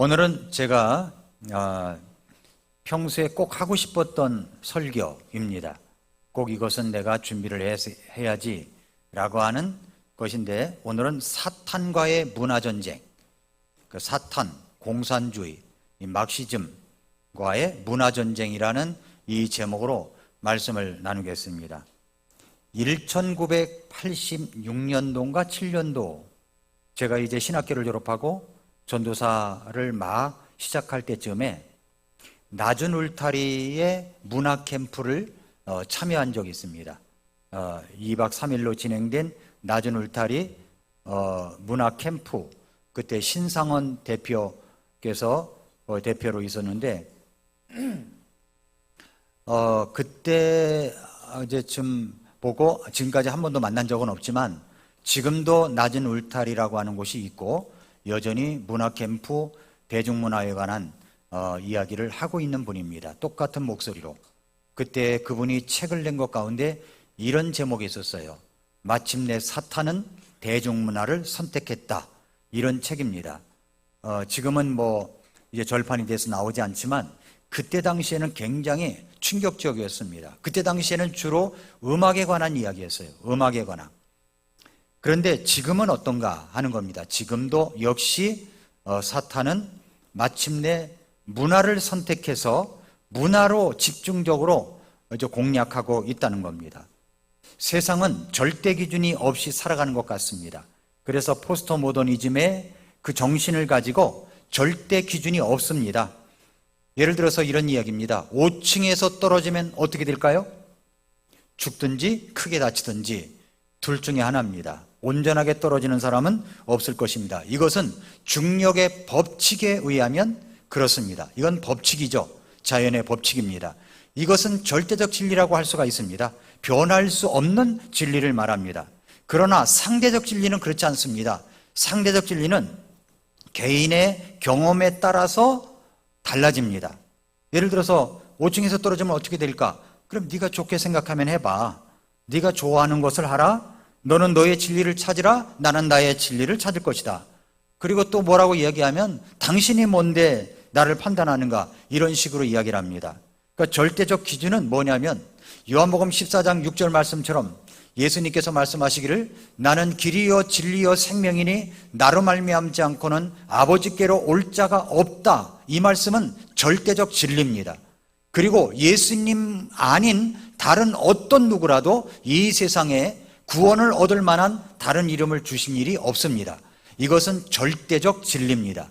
오늘은 제가 평소에 꼭 하고 싶었던 설교입니다. 꼭 이것은 내가 준비를 해야지 라고 하는 것인데, 오늘은 사탄과의 문화전쟁, 그 사탄, 공산주의, 이 막시즘과의 문화전쟁이라는 이 제목으로 말씀을 나누겠습니다. 1986년도인가 7년도 제가 이제 신학교를 졸업하고 전도사를 막 시작할 때쯤에 낮은 울타리의 문화 캠프를 참여한 적이 있습니다. 2박 3일로 진행된 낮은 울타리 문화 캠프, 그때 신상원 대표께서 대표로 있었는데, 그때 이제쯤 보고 지금까지 한 번도 만난 적은 없지만 지금도 낮은 울타리라고 하는 곳이 있고 여전히 문화 캠프, 대중문화에 관한 이야기를 하고 있는 분입니다. 똑같은 목소리로. 그때 그분이 책을 낸 것 가운데 이런 제목이 있었어요. 마침내 사탄은 대중문화를 선택했다. 이런 책입니다. 지금은 이제 절판이 돼서 나오지 않지만 그때 당시에는 굉장히 충격적이었습니다. 그때 당시에는 주로 음악에 관한 이야기였어요. 음악에 관한. 그런데 지금은 어떤가 하는 겁니다. 지금도 역시 사탄은 마침내 문화를 선택해서 문화로 집중적으로 공략하고 있다는 겁니다. 세상은 절대 기준이 없이 살아가는 것 같습니다. 그래서 포스트 모더니즘의 그 정신을 가지고 절대 기준이 없습니다. 예를 들어서 이런 이야기입니다. 5층에서 떨어지면 어떻게 될까요? 죽든지 크게 다치든지 둘 중에 하나입니다. 온전하게 떨어지는 사람은 없을 것입니다. 이것은 중력의 법칙에 의하면 그렇습니다. 이건 법칙이죠. 자연의 법칙입니다. 이것은 절대적 진리라고 할 수가 있습니다. 변할 수 없는 진리를 말합니다. 그러나 상대적 진리는 그렇지 않습니다. 상대적 진리는 개인의 경험에 따라서 달라집니다. 예를 들어서 5층에서 떨어지면 어떻게 될까? 그럼 네가 좋게 생각하면 해봐. 네가 좋아하는 것을 하라. 너는 너의 진리를 찾으라. 나는 나의 진리를 찾을 것이다. 그리고 또 뭐라고 이야기하면 당신이 뭔데 나를 판단하는가? 이런 식으로 이야기를 합니다. 그러니까 절대적 기준은 뭐냐면 요한복음 14장 6절 말씀처럼 예수님께서 말씀하시기를 나는 길이요 진리요 생명이니 나로 말미암지 않고는 아버지께로 올 자가 없다. 이 말씀은 절대적 진리입니다. 그리고 예수님 아닌 다른 어떤 누구라도 이 세상에 구원을 얻을 만한 다른 이름을 주신 일이 없습니다. 이것은 절대적 진리입니다.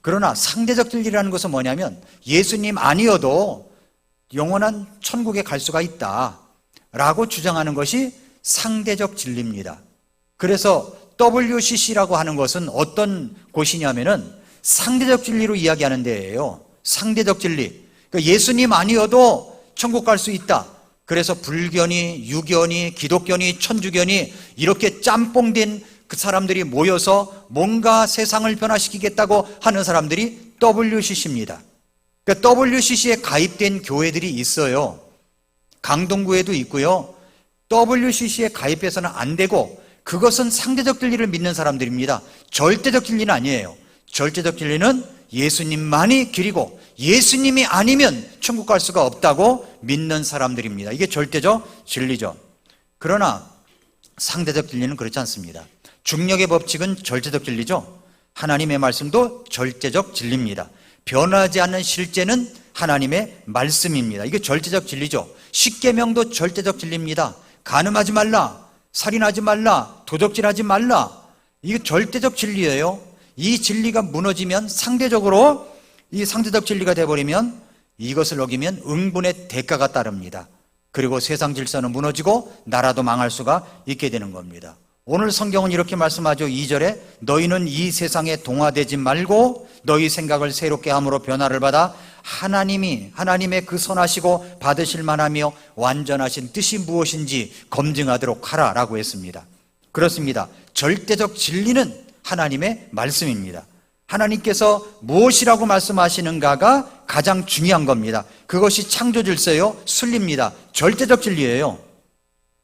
그러나 상대적 진리라는 것은 뭐냐면 예수님 아니어도 영원한 천국에 갈 수가 있다 라고 주장하는 것이 상대적 진리입니다. 그래서 WCC라고 하는 것은 어떤 곳이냐면은 상대적 진리로 이야기하는 데예요. 상대적 진리. 그러니까 예수님 아니어도 천국 갈 수 있다. 그래서 불교니 유교니 기독교니 천주교니 이렇게 짬뽕된 그 사람들이 모여서 뭔가 세상을 변화시키겠다고 하는 사람들이 WCC입니다. 그러니까 WCC에 가입된 교회들이 있어요. 강동구에도 있고요. WCC에 가입해서는 안 되고 그것은 상대적 진리를 믿는 사람들입니다. 절대적 진리는 아니에요. 절대적 진리는 예수님만이 길이고 예수님이 아니면 천국 갈 수가 없다고 믿는 사람들입니다. 이게 절대적 진리죠. 그러나 상대적 진리는 그렇지 않습니다. 중력의 법칙은 절대적 진리죠. 하나님의 말씀도 절대적 진리입니다. 변하지 않는 실제는 하나님의 말씀입니다. 이게 절대적 진리죠. 십계명도 절대적 진리입니다. 간음하지 말라, 살인하지 말라, 도적질하지 말라. 이게 절대적 진리예요. 이 진리가 무너지면 상대적으로 이 상대적 진리가 되어버리면 이것을 어기면 응분의 대가가 따릅니다. 그리고 세상 질서는 무너지고 나라도 망할 수가 있게 되는 겁니다. 오늘 성경은 이렇게 말씀하죠. 2절에 너희는 이 세상에 동화되지 말고 너희 생각을 새롭게 함으로 변화를 받아 하나님의 그 선하시고 받으실 만하며 완전하신 뜻이 무엇인지 검증하도록 하라 라고 했습니다. 그렇습니다. 절대적 진리는 하나님의 말씀입니다. 하나님께서 무엇이라고 말씀하시는가가 가장 중요한 겁니다. 그것이 창조 질서요, 순리입니다. 절대적 진리예요.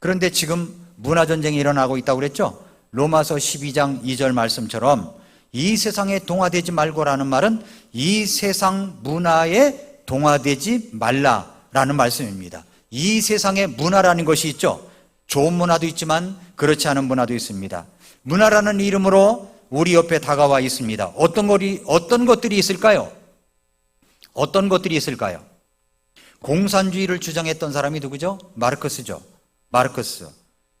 그런데 지금 문화전쟁이 일어나고 있다고 그랬죠? 로마서 12장 2절 말씀처럼 이 세상에 동화되지 말고라는 말은 이 세상 문화에 동화되지 말라라는 말씀입니다. 이 세상에 문화라는 것이 있죠. 좋은 문화도 있지만 그렇지 않은 문화도 있습니다. 문화라는 이름으로 우리 옆에 다가와 있습니다. 어떤 것들이 있을까요? 어떤 것들이 있을까요? 공산주의를 주장했던 사람이 누구죠? 마르크스죠. 마르크스.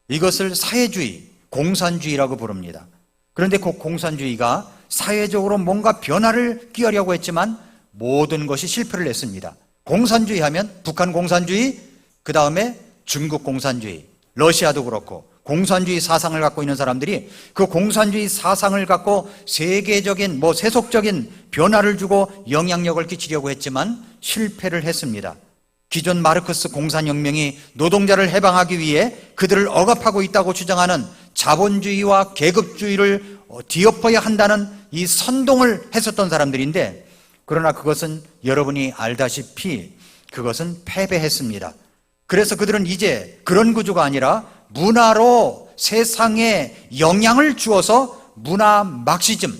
이것을 사회주의, 공산주의라고 부릅니다. 그런데 그 공산주의가 사회적으로 뭔가 변화를 끼하려고 했지만 모든 것이 실패를 했습니다. 공산주의 하면 북한 공산주의, 그 다음에 중국 공산주의, 러시아도 그렇고 공산주의 사상을 갖고 있는 사람들이 그 공산주의 사상을 갖고 세계적인 세속적인 변화를 주고 영향력을 끼치려고 했지만 실패를 했습니다. 기존 마르크스 공산혁명이 노동자를 해방하기 위해 그들을 억압하고 있다고 주장하는 자본주의와 계급주의를 뒤엎어야 한다는 이 선동을 했었던 사람들인데, 그러나 그것은 여러분이 알다시피 그것은 패배했습니다. 그래서 그들은 이제 그런 구조가 아니라 문화로 세상에 영향을 주어서 문화 막시즘,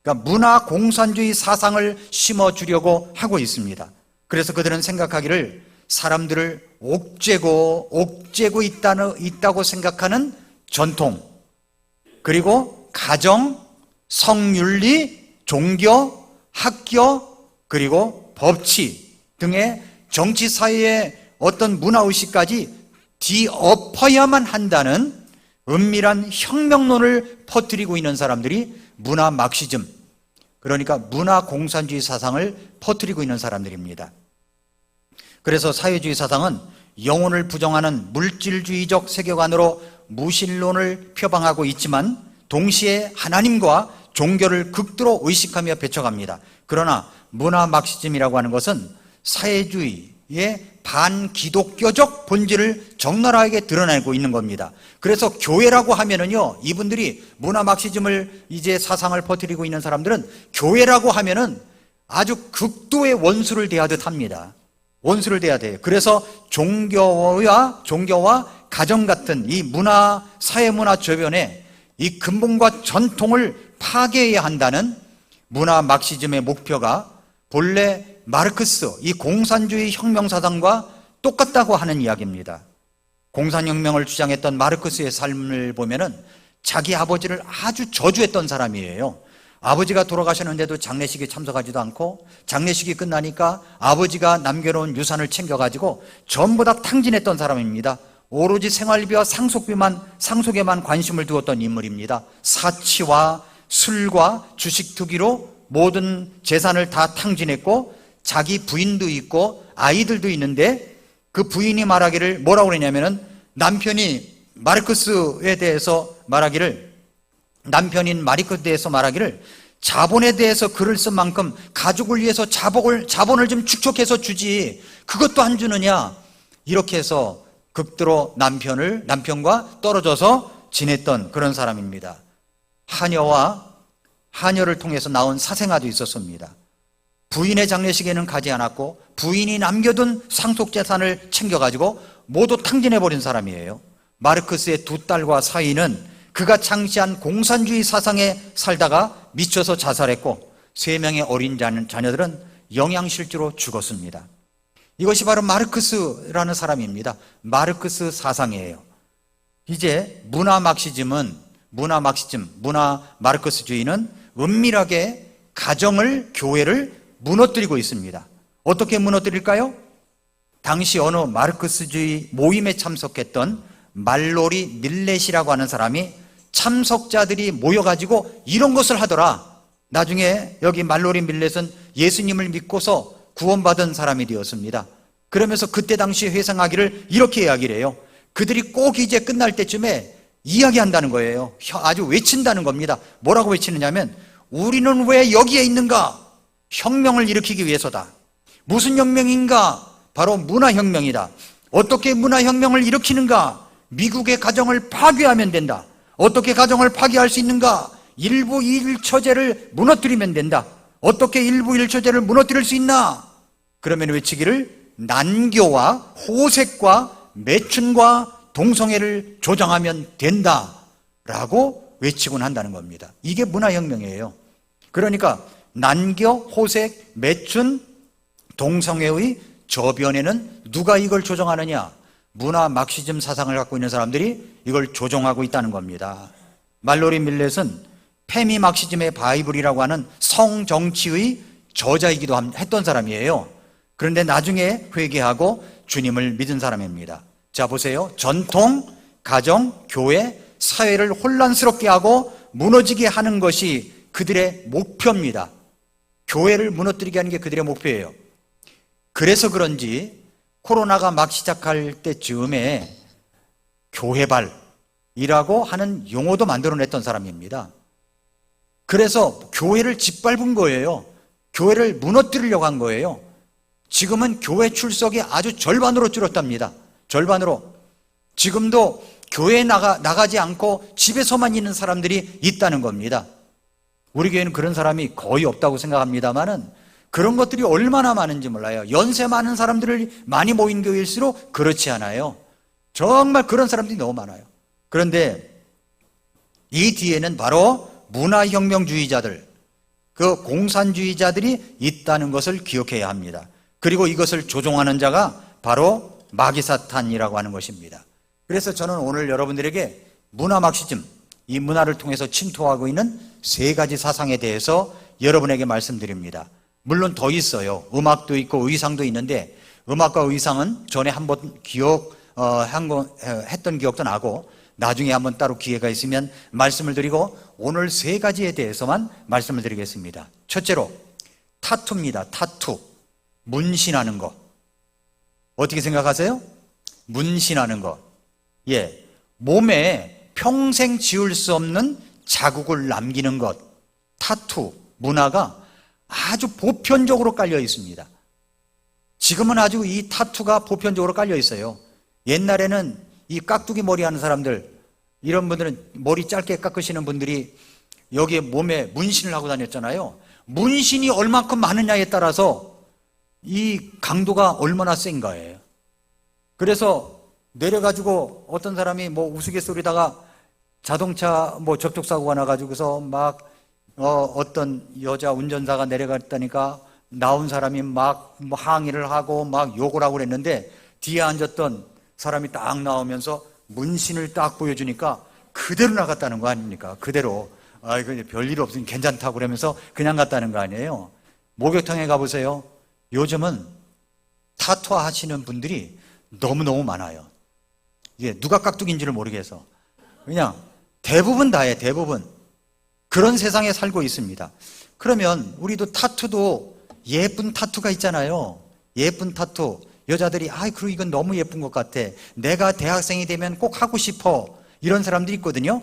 그러니까 문화 공산주의 사상을 심어주려고 하고 있습니다. 그래서 그들은 생각하기를 사람들을 옥죄고 있다고 생각하는 전통, 그리고 가정, 성윤리, 종교, 학교, 그리고 법치 등의 정치 사회의 어떤 문화의식까지 뒤엎어야만 한다는 은밀한 혁명론을 퍼뜨리고 있는 사람들이 문화 막시즘, 그러니까 문화 공산주의 사상을 퍼뜨리고 있는 사람들입니다. 그래서 사회주의 사상은 영혼을 부정하는 물질주의적 세계관으로 무신론을 표방하고 있지만 동시에 하나님과 종교를 극도로 의식하며 배척합니다. 그러나 문화 막시즘이라고 하는 것은 사회주의의 반기독교적 본질을 적나라하게 드러내고 있는 겁니다. 그래서 교회라고 하면은요, 이분들이 문화 막시즘을 이제 사상을 퍼뜨리고 있는 사람들은 교회라고 하면은 아주 극도의 원수를 대하듯 합니다. 원수를 대해야 돼요. 그래서 종교와 가정 같은 이 문화, 사회문화 저변에 이 근본과 전통을 파괴해야 한다는 문화 막시즘의 목표가 본래 마르크스, 이 공산주의 혁명사상과 똑같다고 하는 이야기입니다. 공산혁명을 주장했던 마르크스의 삶을 보면은 자기 아버지를 아주 저주했던 사람이에요. 아버지가 돌아가셨는데도 장례식에 참석하지도 않고 장례식이 끝나니까 아버지가 남겨놓은 유산을 챙겨가지고 전부 다 탕진했던 사람입니다. 오로지 생활비와 상속에만 관심을 두었던 인물입니다. 사치와 술과 주식 투기로 모든 재산을 다 탕진했고 자기 부인도 있고 아이들도 있는데 그 부인이 말하기를 뭐라고 그러냐면은 남편인 마르크스에 대해서 말하기를 자본에 대해서 글을 쓴 만큼 가족을 위해서 자본을 좀 축적해서 주지 그것도 안 주느냐, 이렇게 해서 극도로 남편과 떨어져서 지냈던 그런 사람입니다. 하녀를 통해서 나온 사생아도 있었습니다. 부인의 장례식에는 가지 않았고 부인이 남겨둔 상속재산을 챙겨가지고 모두 탕진해버린 사람이에요. 마르크스의 두 딸과 사위는 그가 창시한 공산주의 사상에 살다가 미쳐서 자살했고 3명의 어린 자녀들은 영양실조로 죽었습니다. 이것이 바로 마르크스라는 사람입니다. 마르크스 사상이에요. 이제 문화 마르크스주의는 은밀하게 가정을, 교회를 무너뜨리고 있습니다. 어떻게 무너뜨릴까요? 당시 어느 마르크스주의 모임에 참석했던 말로리 밀렛이라고 하는 사람이 참석자들이 모여가지고 이런 것을 하더라. 나중에 여기 말로리 밀렛은 예수님을 믿고서 구원받은 사람이 되었습니다. 그러면서 그때 당시 회상하기를 이렇게 이야기를 해요. 그들이 꼭 이제 끝날 때쯤에 이야기한다는 거예요. 아주 외친다는 겁니다. 뭐라고 외치느냐면 우리는 왜 여기에 있는가? 혁명을 일으키기 위해서다. 무슨 혁명인가? 바로 문화혁명이다. 어떻게 문화혁명을 일으키는가? 미국의 가정을 파괴하면 된다. 어떻게 가정을 파괴할 수 있는가? 일부 일처제를 무너뜨리면 된다. 어떻게 일부 일처제를 무너뜨릴 수 있나? 그러면 외치기를 난교와 호색과 매춘과 동성애를 조장하면 된다 라고 외치곤 한다는 겁니다. 이게 문화혁명이에요. 그러니까 난교, 호색, 매춘, 동성애의 저변에는 누가 이걸 조정하느냐? 문화 막시즘 사상을 갖고 있는 사람들이 이걸 조종하고 있다는 겁니다. 말로리 밀렛은 페미 막시즘의 바이블이라고 하는 성정치의 저자이기도 했던 사람이에요. 그런데 나중에 회개하고 주님을 믿은 사람입니다. 자, 보세요. 전통, 가정, 교회, 사회를 혼란스럽게 하고 무너지게 하는 것이 그들의 목표입니다. 교회를 무너뜨리게 하는 게 그들의 목표예요. 그래서 그런지 코로나가 막 시작할 때쯤에 교회발이라고 하는 용어도 만들어냈던 사람입니다. 그래서 교회를 짓밟은 거예요. 교회를 무너뜨리려고 한 거예요. 지금은 교회 출석이 아주 절반으로 줄었답니다. 절반으로. 지금도 교회에 나가지 않고 집에서만 있는 사람들이 있다는 겁니다. 우리 교회는 그런 사람이 거의 없다고 생각합니다만은 그런 것들이 얼마나 많은지 몰라요. 연세 많은 사람들을 많이 모인 교회일수록 그렇지 않아요. 정말 그런 사람들이 너무 많아요. 그런데 이 뒤에는 바로 문화혁명주의자들, 그 공산주의자들이 있다는 것을 기억해야 합니다. 그리고 이것을 조종하는 자가 바로 마귀사탄이라고 하는 것입니다. 그래서 저는 오늘 여러분들에게 문화 막시즘, 이 문화를 통해서 침투하고 있는 세 가지 사상에 대해서 여러분에게 말씀드립니다. 물론 더 있어요. 음악도 있고 의상도 있는데 음악과 의상은 전에 한번 했던 기억도 나고 나중에 한번 따로 기회가 있으면 말씀을 드리고 오늘 세 가지에 대해서만 말씀을 드리겠습니다. 첫째로 타투입니다. 타투. 문신하는 거. 어떻게 생각하세요? 문신하는 거. 예. 몸에 평생 지울 수 없는 자국을 남기는 것. 타투 문화가 아주 보편적으로 깔려 있습니다. 지금은 아주 이 타투가 보편적으로 깔려 있어요. 옛날에는 이 깍두기 머리 하는 사람들, 이런 분들은 머리 짧게 깎으시는 분들이 여기에 몸에 문신을 하고 다녔잖아요. 문신이 얼만큼 많으냐에 따라서 이 강도가 얼마나 센가예요. 그래서 내려가지고 어떤 사람이 뭐 우스갯소리다가 자동차 뭐 접촉사고가 나가지고서 막 어떤 여자 운전사가 내려갔다니까 나온 사람이 막 항의를 하고 막 욕을 하고 그랬는데 뒤에 앉았던 사람이 딱 나오면서 문신을 딱 보여주니까 그대로 나갔다는 거 아닙니까? 그대로. 이거 별일 없으니 괜찮다고 그러면서 그냥 갔다는 거 아니에요? 목욕탕에 가보세요. 요즘은 타투 하시는 분들이 너무너무 많아요. 이게 누가 깍두기인지를 모르겠어. 그냥 대부분 다예요. 대부분. 그런 세상에 살고 있습니다. 그러면 우리도 타투도 예쁜 타투가 있잖아요. 예쁜 타투. 여자들이 그리고 이건 너무 예쁜 것 같아. 내가 대학생이 되면 꼭 하고 싶어. 이런 사람들이 있거든요.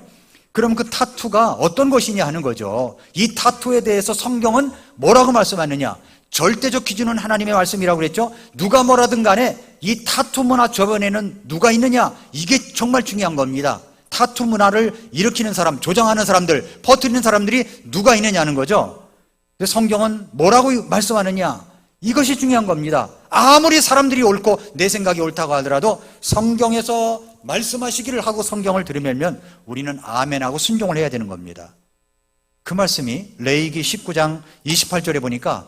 그럼 그 타투가 어떤 것이냐 하는 거죠. 이 타투에 대해서 성경은 뭐라고 말씀하느냐? 절대적 기준은 하나님의 말씀이라고 그랬죠. 누가 뭐라든 간에 이 타투 문화 저변에는 누가 있느냐? 이게 정말 중요한 겁니다. 타투 문화를 일으키는 사람, 조장하는 사람들, 퍼뜨리는 사람들이 누가 있느냐는 거죠. 성경은 뭐라고 말씀하느냐? 이것이 중요한 겁니다. 아무리 사람들이 옳고 내 생각이 옳다고 하더라도 성경에서 말씀하시기를 하고 성경을 들으면 우리는 아멘하고 순종을 해야 되는 겁니다. 그 말씀이 레위기 19장 28절에 보니까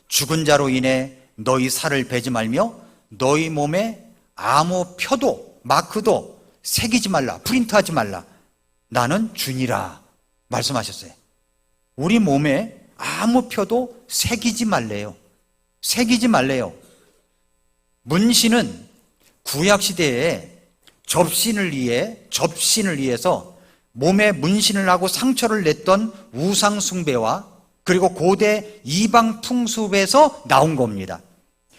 죽은 자로 인해 너희 살을 베지 말며 너희 몸에 아무 표도 마크도 새기지 말라, 프린트하지 말라. 나는 주니라 말씀하셨어요. 우리 몸에 아무 표도 새기지 말래요. 새기지 말래요. 문신은 구약시대에 접신을 위해서 몸에 문신을 하고 상처를 냈던 우상 숭배와 그리고 고대 이방 풍습에서 나온 겁니다.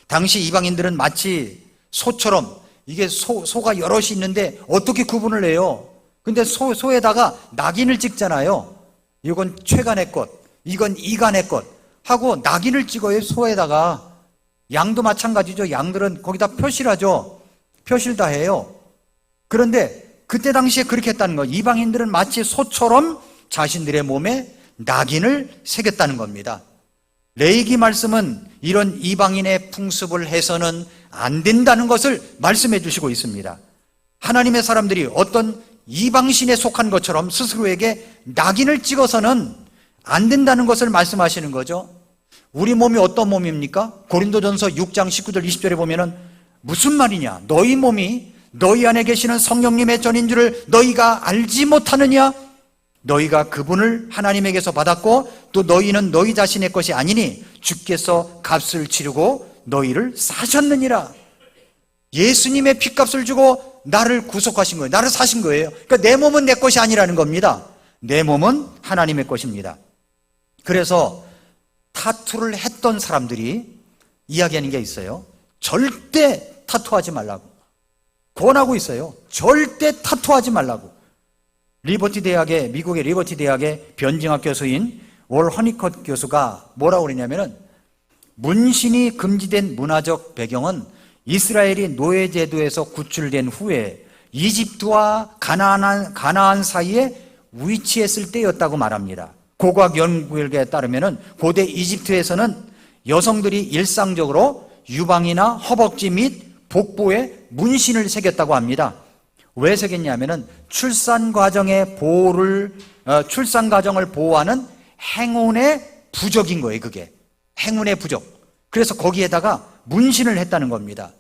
당시 이방인들은 마치 소처럼 이게 소가 여럿이 있는데 어떻게 구분을 해요? 근데 소에다가 낙인을 찍잖아요. 이건 최간의 것, 이건 이간의 것 하고 낙인을 찍어요. 소에다가. 양도 마찬가지죠. 양들은 거기다 표시를 하죠. 표시를 다 해요. 그런데 그때 당시에 그렇게 했다는 거예요. 이방인들은 마치 소처럼 자신들의 몸에 낙인을 새겼다는 겁니다. 레위기 말씀은 이런 이방인의 풍습을 해서는 안 된다는 것을 말씀해 주시고 있습니다. 하나님의 사람들이 어떤 이방신에 속한 것처럼 스스로에게 낙인을 찍어서는 안 된다는 것을 말씀하시는 거죠. 우리 몸이 어떤 몸입니까? 고린도전서 6장 19절 20절에 보면은 무슨 말이냐? 너희 몸이 너희 안에 계시는 성령님의 전인 줄을 너희가 알지 못하느냐? 너희가 그분을 하나님에게서 받았고 또 너희는 너희 자신의 것이 아니니 주께서 값을 치르고 너희를 사셨느니라. 예수님의 핏값을 주고 나를 구속하신 거예요. 나를 사신 거예요. 그러니까 내 몸은 내 것이 아니라는 겁니다. 내 몸은 하나님의 것입니다. 그래서 타투를 했던 사람들이 이야기하는 게 있어요. 절대 타투하지 말라고 권하고 있어요. 절대 타투하지 말라고. 미국의 리버티 대학의 변증학 교수인 월 허니컷 교수가 뭐라고 그러냐면은 문신이 금지된 문화적 배경은 이스라엘이 노예 제도에서 구출된 후에 이집트와 가나안 사이에 위치했을 때였다고 말합니다. 고고학 연구결과에 따르면 고대 이집트에서는 여성들이 일상적으로 유방이나 허벅지 및 복부에 문신을 새겼다고 합니다. 왜 새겼냐면은 출산 과정을 보호하는 행운의 부적인 거예요. 그게 행운의 부적. 그래서 거기에다가 문신을 했다는 겁니다.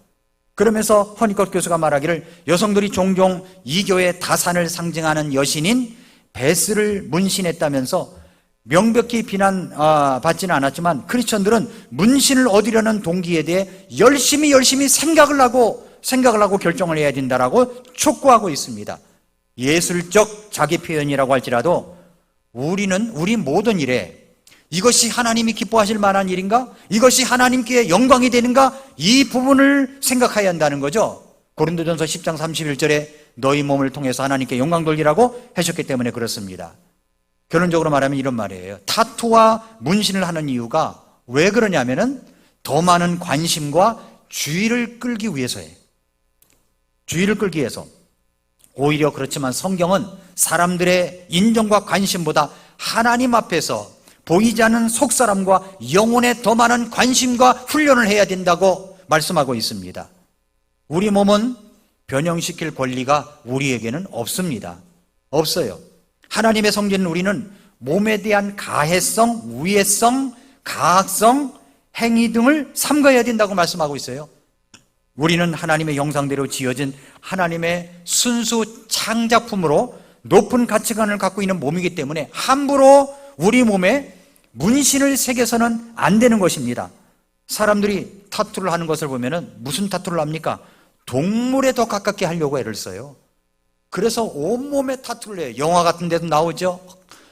그러면서 허니컷 교수가 말하기를 여성들이 종종 이교의 다산을 상징하는 여신인 베스를 문신했다면서 명백히 비난받지는 않았지만 크리스천들은 문신을 얻으려는 동기에 대해 열심히 생각을 하고 결정을 해야 된다라고 촉구하고 있습니다. 예술적 자기 표현이라고 할지라도 우리 모든 일에 이것이 하나님이 기뻐하실 만한 일인가? 이것이 하나님께 영광이 되는가? 이 부분을 생각해야 한다는 거죠. 고린도전서 10장 31절에 너희 몸을 통해서 하나님께 영광 돌리라고 하셨기 때문에 그렇습니다. 결론적으로 말하면 이런 말이에요. 타투와 문신을 하는 이유가 왜 그러냐면은 더 많은 관심과 주의를 끌기 위해서예요. 주의를 끌기 위해서. 오히려 그렇지만 성경은 사람들의 인정과 관심보다 하나님 앞에서 보이지 않는 속사람과 영혼에 더 많은 관심과 훈련을 해야 된다고 말씀하고 있습니다. 우리 몸은 변형시킬 권리가 우리에게는 없습니다. 없어요. 하나님의 성전인 우리는 몸에 대한 가해성, 우애성, 가학성, 행위 등을 삼가해야 된다고 말씀하고 있어요. 우리는 하나님의 형상대로 지어진 하나님의 순수 창작품으로 높은 가치관을 갖고 있는 몸이기 때문에 함부로 우리 몸에 문신을 새겨서는 안 되는 것입니다. 사람들이 타투를 하는 것을 보면은 무슨 타투를 합니까? 동물에 더 가깝게 하려고 애를 써요. 그래서 온몸에 타투를 해요. 영화 같은 데도 나오죠.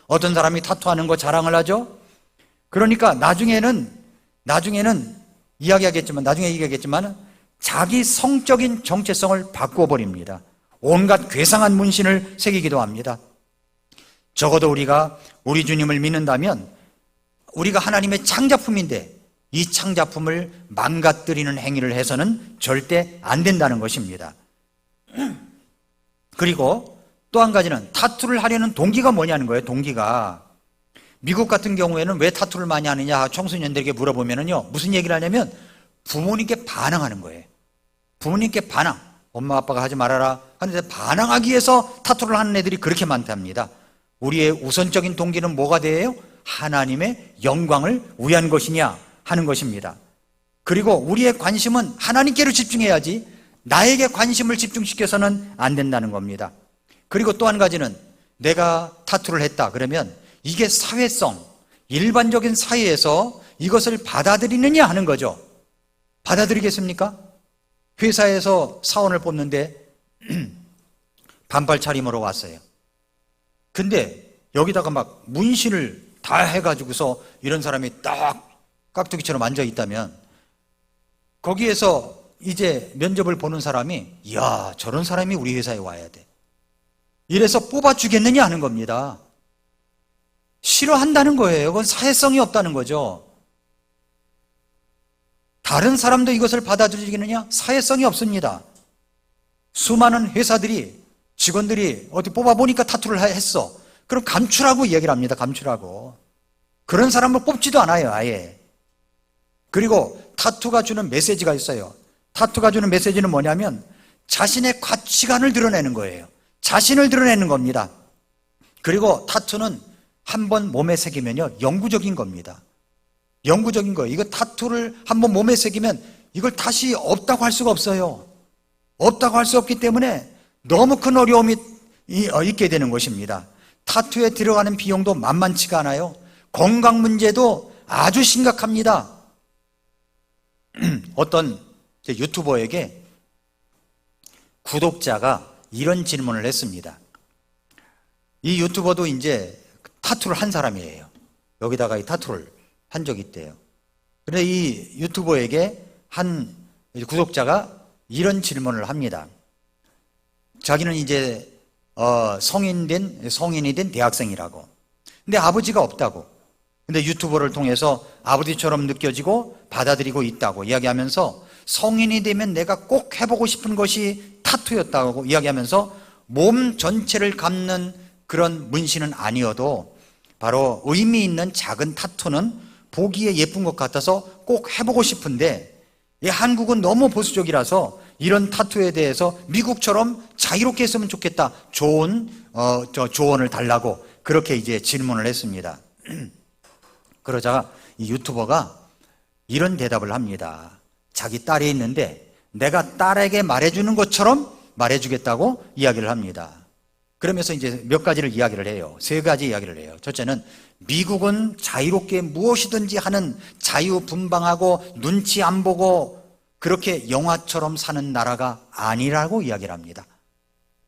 어떤 사람이 타투하는 거 자랑을 하죠. 그러니까 나중에는 얘기하겠지만 자기 성적인 정체성을 바꿔버립니다. 온갖 괴상한 문신을 새기기도 합니다. 적어도 우리가 우리 주님을 믿는다면 우리가 하나님의 창작품인데 이 창작품을 망가뜨리는 행위를 해서는 절대 안 된다는 것입니다. 그리고 또 한 가지는 타투를 하려는 동기가 뭐냐는 거예요. 동기가 미국 같은 경우에는 왜 타투를 많이 하느냐 청소년들에게 물어보면은요 무슨 얘기를 하냐면 부모님께 반항하는 거예요. 부모님께 반항. 엄마 아빠가 하지 말아라 하는데 반항하기 위해서 타투를 하는 애들이 그렇게 많답니다. 우리의 우선적인 동기는 뭐가 돼요? 하나님의 영광을 위한 것이냐 하는 것입니다. 그리고 우리의 관심은 하나님께로 집중해야지 나에게 관심을 집중시켜서는 안 된다는 겁니다. 그리고 또 한 가지는 내가 타투를 했다 그러면 이게 사회성, 일반적인 사회에서 이것을 받아들이느냐 하는 거죠. 받아들이겠습니까? 회사에서 사원을 뽑는데 반팔 차림으로 왔어요. 근데 여기다가 막 문신을 다 해가지고서 이런 사람이 딱 깍두기처럼 앉아 있다면 거기에서 이제 면접을 보는 사람이 이야 저런 사람이 우리 회사에 와야 돼 이래서 뽑아주겠느냐 하는 겁니다. 싫어한다는 거예요. 그건 사회성이 없다는 거죠. 다른 사람도 이것을 받아들이겠느냐? 사회성이 없습니다. 수많은 회사들이 직원들이 어디 뽑아보니까 타투를 했어. 그럼 감추라고 얘기를 합니다. 감추라고. 그런 사람을 뽑지도 않아요. 아예. 그리고 타투가 주는 메시지가 있어요. 타투가 주는 메시지는 뭐냐면 자신의 가치관을 드러내는 거예요. 자신을 드러내는 겁니다. 그리고 타투는 한번 몸에 새기면요, 영구적인 겁니다. 영구적인 거예요. 이거 타투를 한번 몸에 새기면 이걸 다시 없다고 할 수가 없어요. 없다고 할 수 없기 때문에 너무 큰 어려움이 있게 되는 것입니다. 타투에 들어가는 비용도 만만치가 않아요. 건강 문제도 아주 심각합니다. 어떤 유튜버에게 구독자가 이런 질문을 했습니다. 이 유튜버도 이제 타투를 한 사람이에요. 여기다가 이 타투를 한 적이 있대요. 그런데 이 유튜버에게 한 구독자가 이런 질문을 합니다. 자기는 이제 성인이 된 대학생이라고. 근데 아버지가 없다고. 근데 유튜버를 통해서 아버지처럼 느껴지고 받아들이고 있다고 이야기하면서 성인이 되면 내가 꼭 해보고 싶은 것이 타투였다고 이야기하면서 몸 전체를 감는 그런 문신은 아니어도 바로 의미 있는 작은 타투는 보기에 예쁜 것 같아서 꼭 해보고 싶은데 한국은 너무 보수적이라서 이런 타투에 대해서 미국처럼 자유롭게 했으면 좋겠다. 좋은 조언을 달라고 그렇게 이제 질문을 했습니다. 그러자 이 유튜버가 이런 대답을 합니다. 자기 딸이 있는데 내가 딸에게 말해주는 것처럼 말해주겠다고 이야기를 합니다. 그러면서 이제 몇 가지를 이야기를 해요. 세 가지 이야기를 해요. 첫째는 미국은 자유롭게 무엇이든지 하는 자유분방하고 눈치 안 보고 그렇게 영화처럼 사는 나라가 아니라고 이야기를 합니다.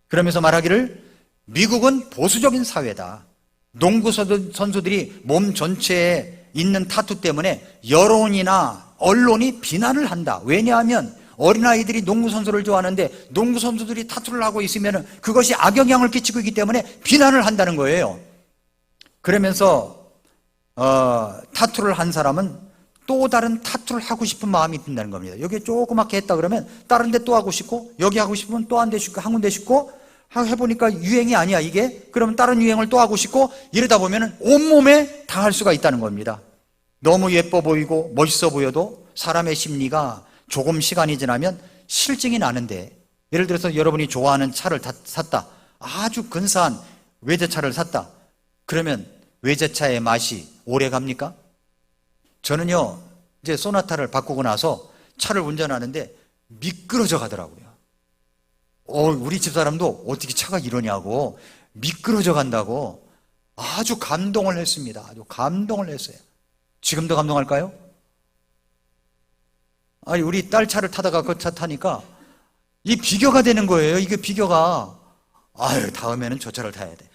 그러면서 말하기를 미국은 보수적인 사회다. 농구 선수들이 몸 전체에 있는 타투 때문에 여론이나 언론이 비난을 한다. 왜냐하면 어린아이들이 농구 선수를 좋아하는데 농구 선수들이 타투를 하고 있으면 그것이 악영향을 끼치고 있기 때문에 비난을 한다는 거예요. 그러면서 타투를 한 사람은 또 다른 타투를 하고 싶은 마음이 든다는 겁니다. 여기 조그맣게 했다 그러면 다른 데 또 하고 싶고 여기 하고 싶으면 또 한 대 싶고 한 군데 싶고 해보니까 유행이 아니야 이게. 그러면 다른 유행을 또 하고 싶고 이러다 보면 온몸에 다 할 수가 있다는 겁니다. 너무 예뻐 보이고 멋있어 보여도 사람의 심리가 조금 시간이 지나면 실증이 나는데, 예를 들어서 여러분이 좋아하는 차를 샀다. 아주 근사한 외제차를 샀다. 그러면 외제차의 맛이 오래 갑니까? 저는요 이제 소나타를 바꾸고 나서 차를 운전하는데 미끄러져 가더라고요. 우리 집사람도 어떻게 차가 이러냐고 미끄러져 간다고 아주 감동을 했습니다. 아주 감동을 했어요. 지금도 감동할까요? 아니, 우리 딸 차를 타다가 그 차 타니까 이 비교가 되는 거예요. 이게 비교가. 아유, 다음에는 저 차를 타야 돼.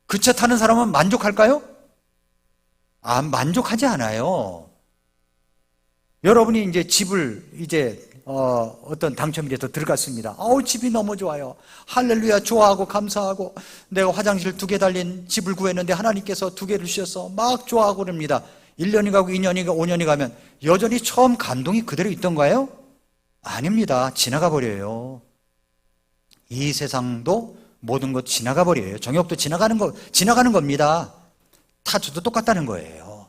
그 차 타는 사람은 만족할까요? 만족하지 않아요. 여러분이 이제 집을 어떤 당첨이 돼서 들어갔습니다. 집이 너무 좋아요. 할렐루야, 좋아하고 감사하고 내가 화장실 2개 달린 집을 구했는데 하나님께서 2개를 주셔서 막 좋아하고 그럽니다. 1년이 가고 2년이 가고 5년이 가면 여전히 처음 감동이 그대로 있던가요? 아닙니다. 지나가 버려요. 이 세상도 모든 것 지나가 버려요. 정욕도 지나가는 겁니다. 타투도 똑같다는 거예요.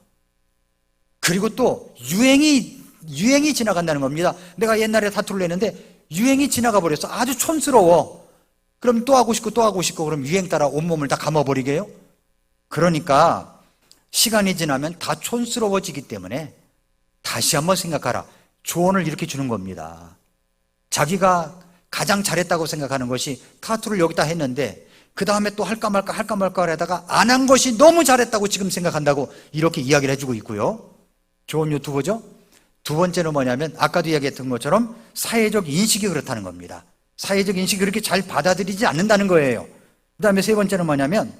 그리고 또 유행이 지나간다는 겁니다. 내가 옛날에 타투를 냈는데 유행이 지나가 버려서 아주 촌스러워. 그럼 또 하고 싶고 또 하고 싶고 그럼 유행 따라 온몸을 다 감아버리게요? 그러니까 시간이 지나면 다 촌스러워지기 때문에 다시 한번 생각하라. 조언을 이렇게 주는 겁니다. 자기가 가장 잘했다고 생각하는 것이 타투를 여기다 했는데 그 다음에 또 할까 말까 하다가 안 한 것이 너무 잘했다고 지금 생각한다고 이렇게 이야기를 해주고 있고요. 좋은 유튜버죠? 두 번째는 뭐냐면 아까도 이야기했던 것처럼 사회적 인식이 그렇다는 겁니다. 사회적 인식이 그렇게 잘 받아들이지 않는다는 거예요. 그 다음에 세 번째는 뭐냐면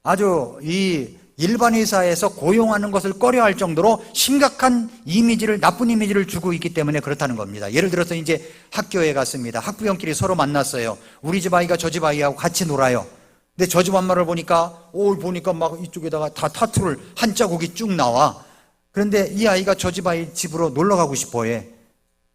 아주 이 일반 회사에서 고용하는 것을 꺼려할 정도로 심각한 나쁜 이미지를 주고 있기 때문에 그렇다는 겁니다. 예를 들어서 이제 학교에 갔습니다. 학부형끼리 서로 만났어요. 우리 집 아이가 저 집 아이하고 같이 놀아요. 근데 저 집 엄마를 보니까 막 이쪽에다가 다 타투를 한 자국이 쭉 나와. 그런데 이 아이가 저 집 아이 집으로 놀러 가고 싶어 해.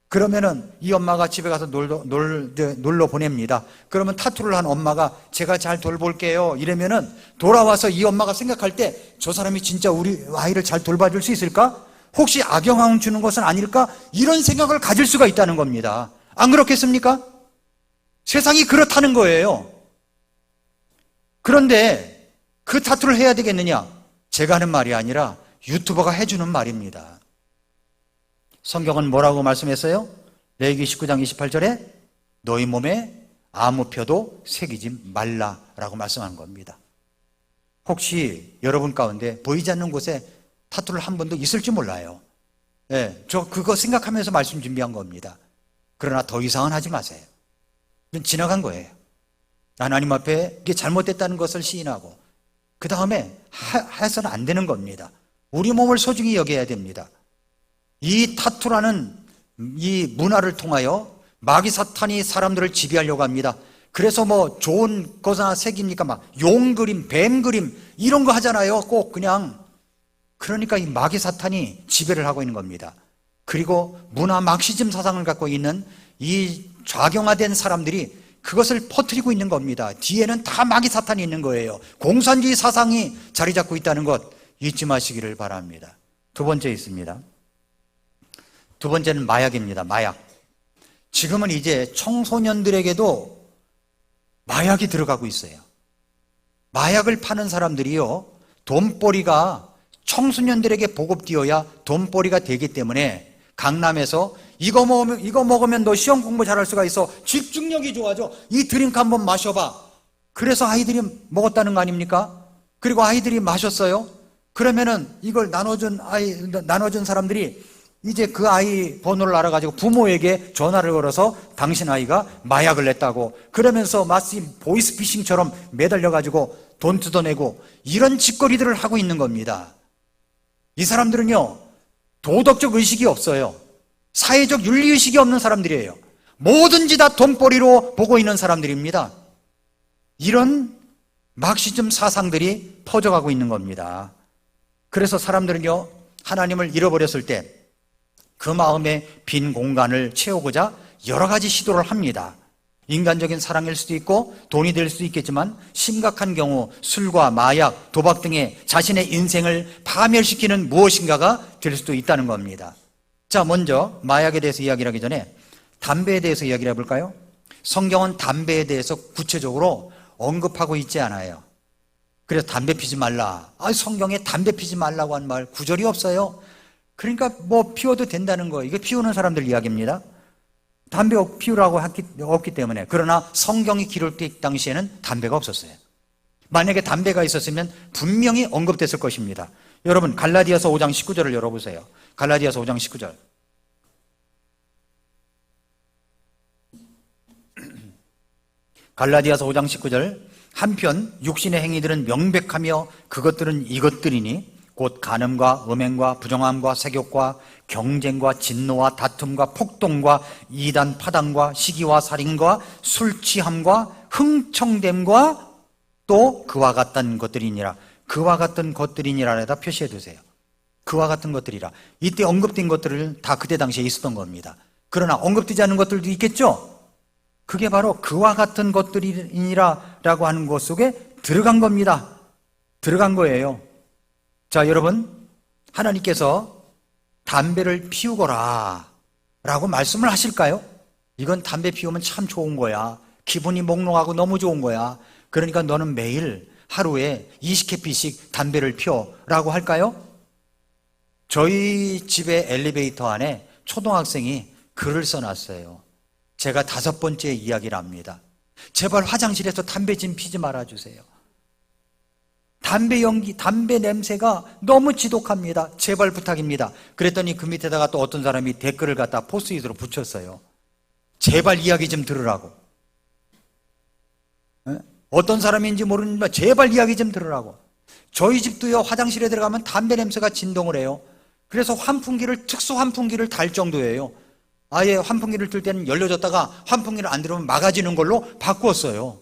그러면은 이 엄마가 집에 가서 놀러 보냅니다. 그러면 타투를 한 엄마가 제가 잘 돌볼게요 이러면은 돌아와서 이 엄마가 생각할 때 저 사람이 진짜 우리 아이를 잘 돌봐줄 수 있을까? 혹시 악영향 주는 것은 아닐까? 이런 생각을 가질 수가 있다는 겁니다. 안 그렇겠습니까? 세상이 그렇다는 거예요. 그런데 그 타투를 해야 되겠느냐? 제가 하는 말이 아니라 유튜버가 해주는 말입니다. 성경은 뭐라고 말씀했어요? 레위기 19장 28절에 너희 몸에 아무 표도 새기지 말라라고 말씀한 겁니다. 혹시 여러분 가운데 보이지 않는 곳에 타투를 한 번도 있을지 몰라요. 네, 저 그거 생각하면서 말씀 준비한 겁니다. 그러나 더 이상은 하지 마세요. 이건 지나간 거예요. 하나님 앞에 이게 잘못됐다는 것을 시인하고 그 다음에 해서는 안 되는 겁니다. 우리 몸을 소중히 여겨야 됩니다. 이 타투라는 이 문화를 통하여 마귀 사탄이 사람들을 지배하려고 합니다. 그래서 뭐 좋은 거나 새깁니까? 막 용 그림, 뱀 그림 이런 거 하잖아요. 꼭 그냥. 그러니까 이 마귀 사탄이 지배를 하고 있는 겁니다. 그리고 문화 막시즘 사상을 갖고 있는 이 좌경화된 사람들이 그것을 퍼뜨리고 있는 겁니다. 뒤에는 다 마귀 사탄이 있는 거예요. 공산주의 사상이 자리 잡고 있다는 것 잊지 마시기를 바랍니다. 두 번째 있습니다. 두 번째는 마약입니다. 마약. 지금은 이제 청소년들에게도 마약이 들어가고 있어요. 마약을 파는 사람들이요, 돈벌이가 청소년들에게 보급되어야 돈벌이가 되기 때문에 강남에서 이거 먹으면 너 시험 공부 잘할 수가 있어. 집중력이 좋아져. 이 드링크 한번 마셔봐. 그래서 아이들이 먹었다는 거 아닙니까? 그리고 아이들이 마셨어요. 그러면은 이걸 나눠준 사람들이 이제 그 아이 번호를 알아가지고 부모에게 전화를 걸어서 당신 아이가 마약을 냈다고 그러면서 마치 보이스피싱처럼 매달려가지고 돈 뜯어내고 이런 짓거리들을 하고 있는 겁니다. 이 사람들은요, 도덕적 의식이 없어요. 사회적 윤리의식이 없는 사람들이에요. 뭐든지 다 돈벌이로 보고 있는 사람들입니다. 이런 막시즘 사상들이 퍼져가고 있는 겁니다. 그래서 사람들은요, 하나님을 잃어버렸을 때 그 마음의 빈 공간을 채우고자 여러 가지 시도를 합니다. 인간적인 사랑일 수도 있고 돈이 될 수도 있겠지만 심각한 경우 술과 마약, 도박 등의 자신의 인생을 파멸시키는 무엇인가가 될 수도 있다는 겁니다. 자, 먼저 마약에 대해서 이야기를 하기 전에 담배에 대해서 이야기를 해볼까요? 성경은 담배에 대해서 구체적으로 언급하고 있지 않아요. 그래서 담배 피지 말라. 성경에 담배 피지 말라고 한 말 구절이 없어요. 그러니까 뭐 피워도 된다는 거예요. 이게 피우는 사람들 이야기입니다. 담배 피우라고 없기 때문에. 그러나 성경이 기록될 당시에는 담배가 없었어요. 만약에 담배가 있었으면 분명히 언급됐을 것입니다. 여러분 갈라디아서 5장 19절을 열어보세요. 갈라디아서 5장 19절. 갈라디아서 5장 19절. 한편 육신의 행위들은 명백하며 그것들은 이것들이니 곧 간음과 음행과 부정함과 색욕과 경쟁과 진노와 다툼과 폭동과 이단 파당과 시기와 살인과 술 취함과 흥청됨과 또 그와 같은 것들이니라. 그와 같은 것들이니라에다 표시해 두세요. 그와 같은 것들이라. 이때 언급된 것들은 다 그때 당시에 있었던 겁니다. 그러나 언급되지 않은 것들도 있겠죠? 그게 바로 그와 같은 것들이니라라고 하는 것 속에 들어간 겁니다. 들어간 거예요. 자, 여러분, 하나님께서 담배를 피우거라 라고 말씀을 하실까요? 이건 담배 피우면 참 좋은 거야. 기분이 몽롱하고 너무 좋은 거야. 그러니까 너는 매일 하루에 20개피씩 담배를 피워 라고 할까요? 저희 집의 엘리베이터 안에 초등학생이 글을 써놨어요. 제가 5번째 이야기를 합니다. 제발 화장실에서 담배 좀 피지 말아주세요. 담배 연기, 담배 냄새가 너무 지독합니다. 제발 부탁입니다. 그랬더니 그 밑에다가 또 어떤 사람이 댓글을 갖다 포스트잇으로 붙였어요. 제발 이야기 좀 들으라고. 어떤 사람인지 모르는데 제발 이야기 좀 들으라고. 저희 집도요, 화장실에 들어가면 담배 냄새가 진동을 해요. 그래서 특수 환풍기를 달 정도예요. 아예 환풍기를 틀 때는 열려졌다가 환풍기를 안 들어오면 막아지는 걸로 바꾸었어요.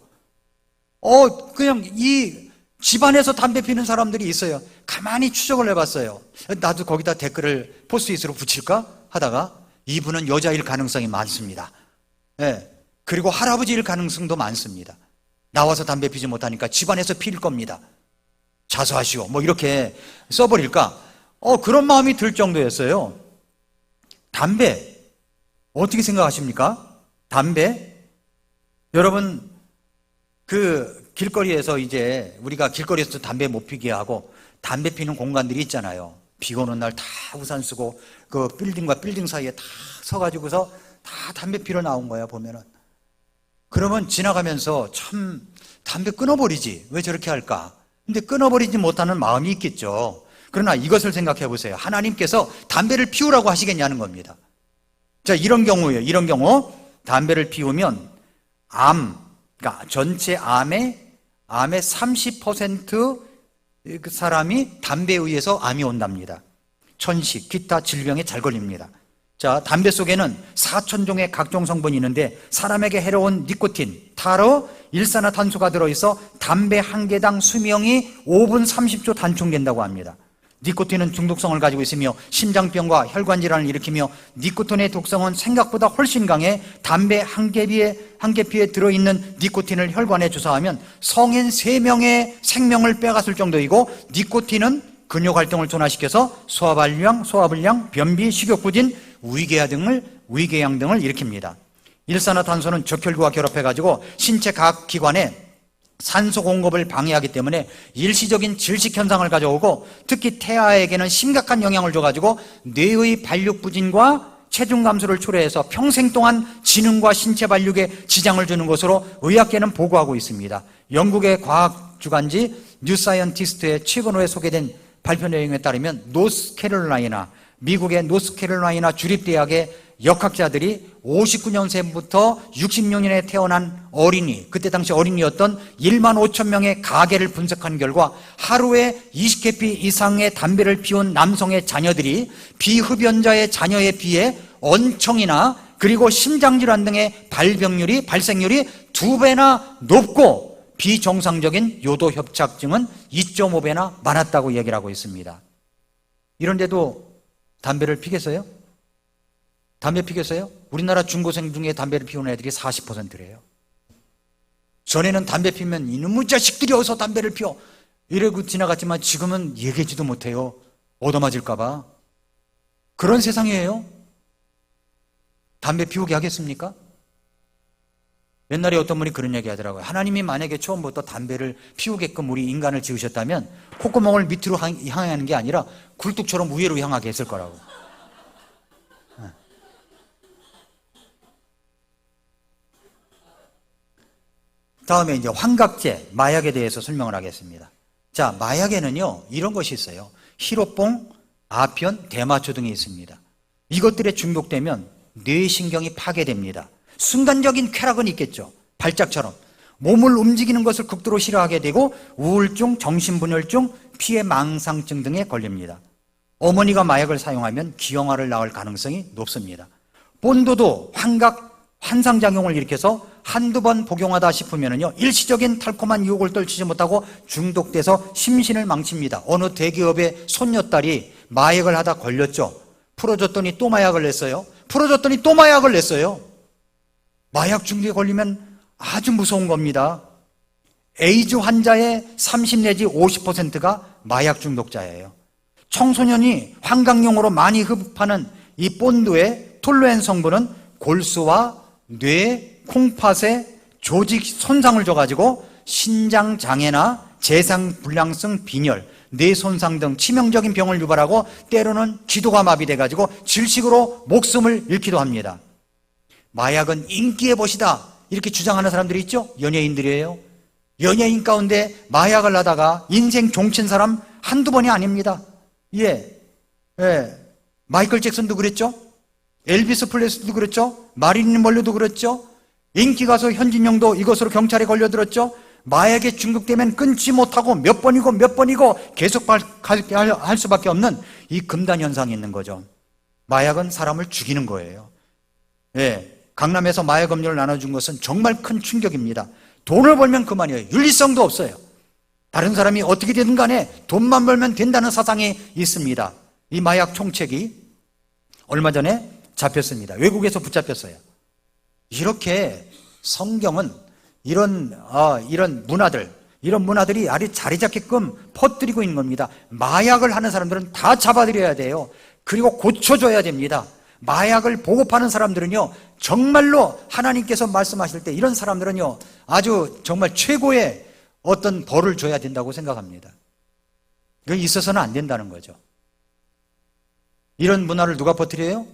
그냥 이 집안에서 담배 피는 사람들이 있어요. 가만히 추적을 해봤어요. 나도 거기다 댓글을 포스트잇으로 붙일까 하다가 이분은 여자일 가능성이 많습니다. 네. 그리고 할아버지일 가능성도 많습니다. 나와서 담배 피지 못하니까 집안에서 피울 겁니다. 자수하시오. 뭐 이렇게 써버릴까? 그런 마음이 들 정도였어요. 담배 어떻게 생각하십니까? 담배? 여러분, 그 길거리에서 이제 우리가 길거리에서 담배 못 피게 하고 담배 피는 공간들이 있잖아요. 비 오는 날 다 우산 쓰고 그 빌딩과 빌딩 사이에 다 서가지고서 다 담배 피러 나온 거야, 보면은. 그러면 지나가면서 참 담배 끊어버리지, 왜 저렇게 할까? 근데 끊어버리지 못하는 마음이 있겠죠. 그러나 이것을 생각해 보세요. 하나님께서 담배를 피우라고 하시겠냐는 겁니다. 자, 이런 경우예요. 이런 경우 담배를 피우면 그러니까 전체 암의 30% 그 사람이 담배에 의해서 암이 온답니다. 천식, 기타 질병에 잘 걸립니다. 자, 담배 속에는 4,000종의 각종 성분이 있는데 사람에게 해로운 니코틴, 타르, 일산화탄소가 들어있어 담배 한 개당 수명이 5분 30초 단축된다고 합니다. 니코틴은 중독성을 가지고 있으며 심장병과 혈관질환을 일으키며 니코틴의 독성은 생각보다 훨씬 강해 담배 한 개피에 들어있는 니코틴을 혈관에 주사하면 성인 3명의 생명을 빼앗을 정도이고 니코틴은 근육활동을 둔화시켜서 소화불량, 변비, 식욕부진, 위궤양 등을 일으킵니다. 일산화탄소는 적혈구와 결합해가지고 신체 각 기관에 산소 공급을 방해하기 때문에 일시적인 질식 현상을 가져오고 특히 태아에게는 심각한 영향을 줘가지고 뇌의 발육 부진과 체중 감소를 초래해서 평생 동안 지능과 신체 발육에 지장을 주는 것으로 의학계는 보고하고 있습니다. 영국의 과학 주간지 뉴사이언티스트의 최근호에 소개된 발표 내용에 따르면 미국의 노스캐롤라이나 주립대학의 역학자들이 59년생부터 66년에 태어난 어린이, 그때 당시 어린이였던 1만 5천 명의 가계를 분석한 결과 하루에 20개피 이상의 담배를 피운 남성의 자녀들이 비흡연자의 자녀에 비해 언청이나 그리고 심장질환 등의 발생률이 2배나 높고 비정상적인 요도협착증은 2.5배나 많았다고 얘기를 하고 있습니다. 이런데도 담배를 피겠어요? 담배 피겠어요? 우리나라 중고생 중에 담배를 피우는 애들이 40%래요. 전에는 담배 피면 이놈의 자식들이 어서 담배를 피워 이러고 지나갔지만 지금은 얘기하지도 못해요. 얻어맞을까봐. 그런 세상이에요. 담배 피우게 하겠습니까? 옛날에 어떤 분이 그런 얘기 하더라고요. 하나님이 만약에 처음부터 담배를 피우게끔 우리 인간을 지으셨다면 콧구멍을 밑으로 향하는 게 아니라 굴뚝처럼 위로 향하게 했을 거라고. 다음에 이제 환각제, 마약에 대해서 설명을 하겠습니다. 자, 마약에는요, 이런 것이 있어요. 히로뽕, 아편, 대마초 등이 있습니다. 이것들에 중독되면 뇌신경이 파괴됩니다. 순간적인 쾌락은 있겠죠. 발작처럼. 몸을 움직이는 것을 극도로 싫어하게 되고 우울증, 정신분열증, 피해망상증 등에 걸립니다. 어머니가 마약을 사용하면 기형아를 낳을 가능성이 높습니다. 본도도 환상작용을 일으켜서 한두 번 복용하다 싶으면요, 일시적인 달콤한 유혹을 떨치지 못하고 중독돼서 심신을 망칩니다. 어느 대기업의 손녀딸이 마약을 하다 걸렸죠. 풀어줬더니 또 마약을 냈어요. 마약 중독에 걸리면 아주 무서운 겁니다. 에이즈 환자의 30 내지 50%가 마약 중독자예요. 청소년이 환각용으로 많이 흡입하는 이 본드의 톨루엔 성분은 골수와 뇌, 콩팥에 조직 손상을 줘가지고 신장 장애나 재상 불량성 빈혈, 뇌 손상 등 치명적인 병을 유발하고 때로는 기도가 마비돼가지고 질식으로 목숨을 잃기도 합니다. 마약은 인기의 벗이다 이렇게 주장하는 사람들이 있죠. 연예인들이에요. 연예인 가운데 마약을 하다가 인생 종친 사람 한두 번이 아닙니다. 마이클 잭슨도 그랬죠. 엘비스 프레슬리도 그랬죠. 마릴린 먼로도 그랬죠. 인기 가수 현진영도 이것으로 경찰에 걸려들었죠. 마약에 중독되면 끊지 못하고 몇 번이고 계속 할 수밖에 없는 이 금단 현상이 있는 거죠. 마약은 사람을 죽이는 거예요. 강남에서 마약 음료를 나눠준 것은 정말 큰 충격입니다. 돈을 벌면 그만이에요. 윤리성도 없어요. 다른 사람이 어떻게 되든 간에 돈만 벌면 된다는 사상이 있습니다. 이 마약 총책이 얼마 전에 잡혔습니다. 외국에서 붙잡혔어요. 이렇게 성경은 이런 문화들이 아주 자리 잡게끔 퍼뜨리고 있는 겁니다. 마약을 하는 사람들은 다 잡아들여야 돼요. 그리고 고쳐줘야 됩니다. 마약을 보급하는 사람들은요, 정말로 하나님께서 말씀하실 때 이런 사람들은요, 아주 정말 최고의 어떤 벌을 줘야 된다고 생각합니다. 이거 있어서는 안 된다는 거죠. 이런 문화를 누가 퍼뜨려요?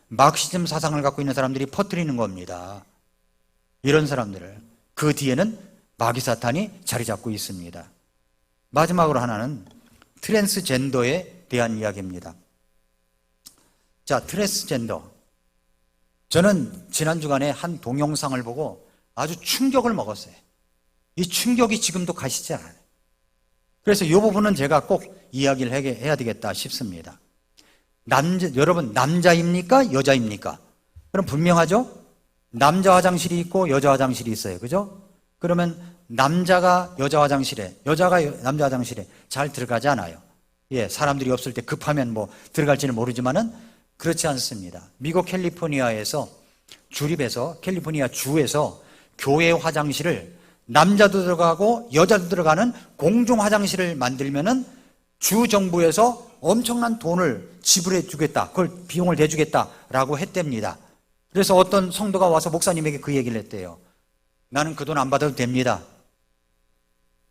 마크시즘 사상을 갖고 있는 사람들이 퍼뜨리는 겁니다. 이런 사람들을. 그 뒤에는 마귀사탄이 자리 잡고 있습니다. 마지막으로 하나는 트랜스젠더에 대한 이야기입니다. 자, 트랜스젠더. 저는 지난 주간에 한 동영상을 보고 아주 충격을 먹었어요. 이 충격이 지금도 가시지 않아요. 그래서 이 부분은 제가 꼭 이야기를 해야 되겠다 싶습니다. 여러분, 남자입니까? 여자입니까? 그럼 분명하죠? 남자 화장실이 있고 여자 화장실이 있어요. 그죠? 그러면 남자가 여자 화장실에, 여자가 남자 화장실에 잘 들어가지 않아요. 예, 사람들이 없을 때 급하면 뭐 들어갈지는 모르지만은 그렇지 않습니다. 미국 캘리포니아에서 주립에서, 캘리포니아 주에서 교회 화장실을 남자도 들어가고 여자도 들어가는 공중 화장실을 만들면은 주 정부에서 엄청난 돈을 지불해 주겠다. 그걸 비용을 대주겠다라고 했답니다. 그래서 어떤 성도가 와서 목사님에게 그 얘기를 했대요. 나는 그 돈 안 받아도 됩니다.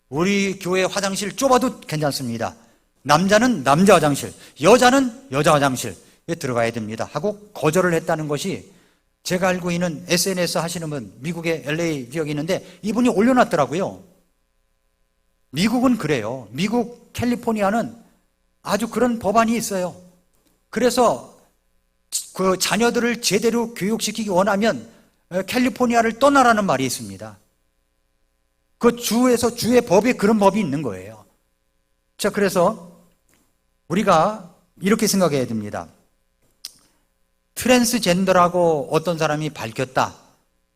우리 교회 화장실 좁아도 괜찮습니다. 남자는 남자 화장실, 여자는 여자 화장실에 들어가야 됩니다. 하고 거절을 했다는 것이 제가 알고 있는 SNS 하시는 분, 미국의 LA 지역에 있는데 이분이 올려놨더라고요. 미국은 그래요. 미국 캘리포니아는 아주 그런 법안이 있어요. 그래서 그 자녀들을 제대로 교육시키기 원하면 캘리포니아를 떠나라는 말이 있습니다. 그 주에서 주의 법에 그런 법이 있는 거예요. 자, 그래서 우리가 이렇게 생각해야 됩니다. 트랜스젠더라고 어떤 사람이 밝혔다.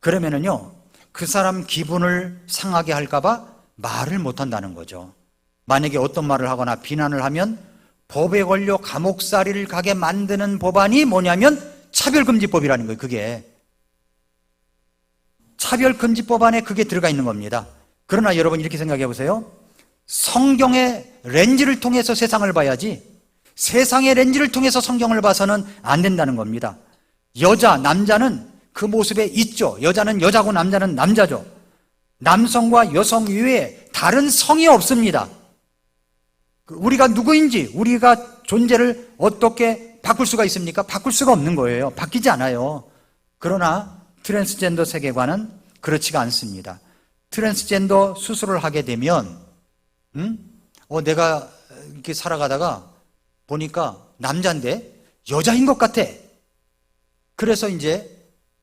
그러면은요, 그 사람 기분을 상하게 할까봐 말을 못 한다는 거죠. 만약에 어떤 말을 하거나 비난을 하면 법에 걸려 감옥살이를 가게 만드는 법안이 뭐냐면 차별금지법이라는 거예요. 그게 차별금지법 안에 그게 들어가 있는 겁니다. 그러나 여러분 이렇게 생각해 보세요. 성경의 렌즈를 통해서 세상을 봐야지 세상의 렌즈를 통해서 성경을 봐서는 안 된다는 겁니다. 여자, 남자는 그 모습에 있죠. 여자는 여자고 남자는 남자죠. 남성과 여성 이외에 다른 성이 없습니다. 우리가 누구인지, 우리가 존재를 어떻게 바꿀 수가 있습니까? 바꿀 수가 없는 거예요. 바뀌지 않아요. 그러나 트랜스젠더 세계관은 그렇지가 않습니다. 트랜스젠더 수술을 하게 되면 내가 이렇게 살아가다가 보니까 남자인데 여자인 것 같아. 그래서 이제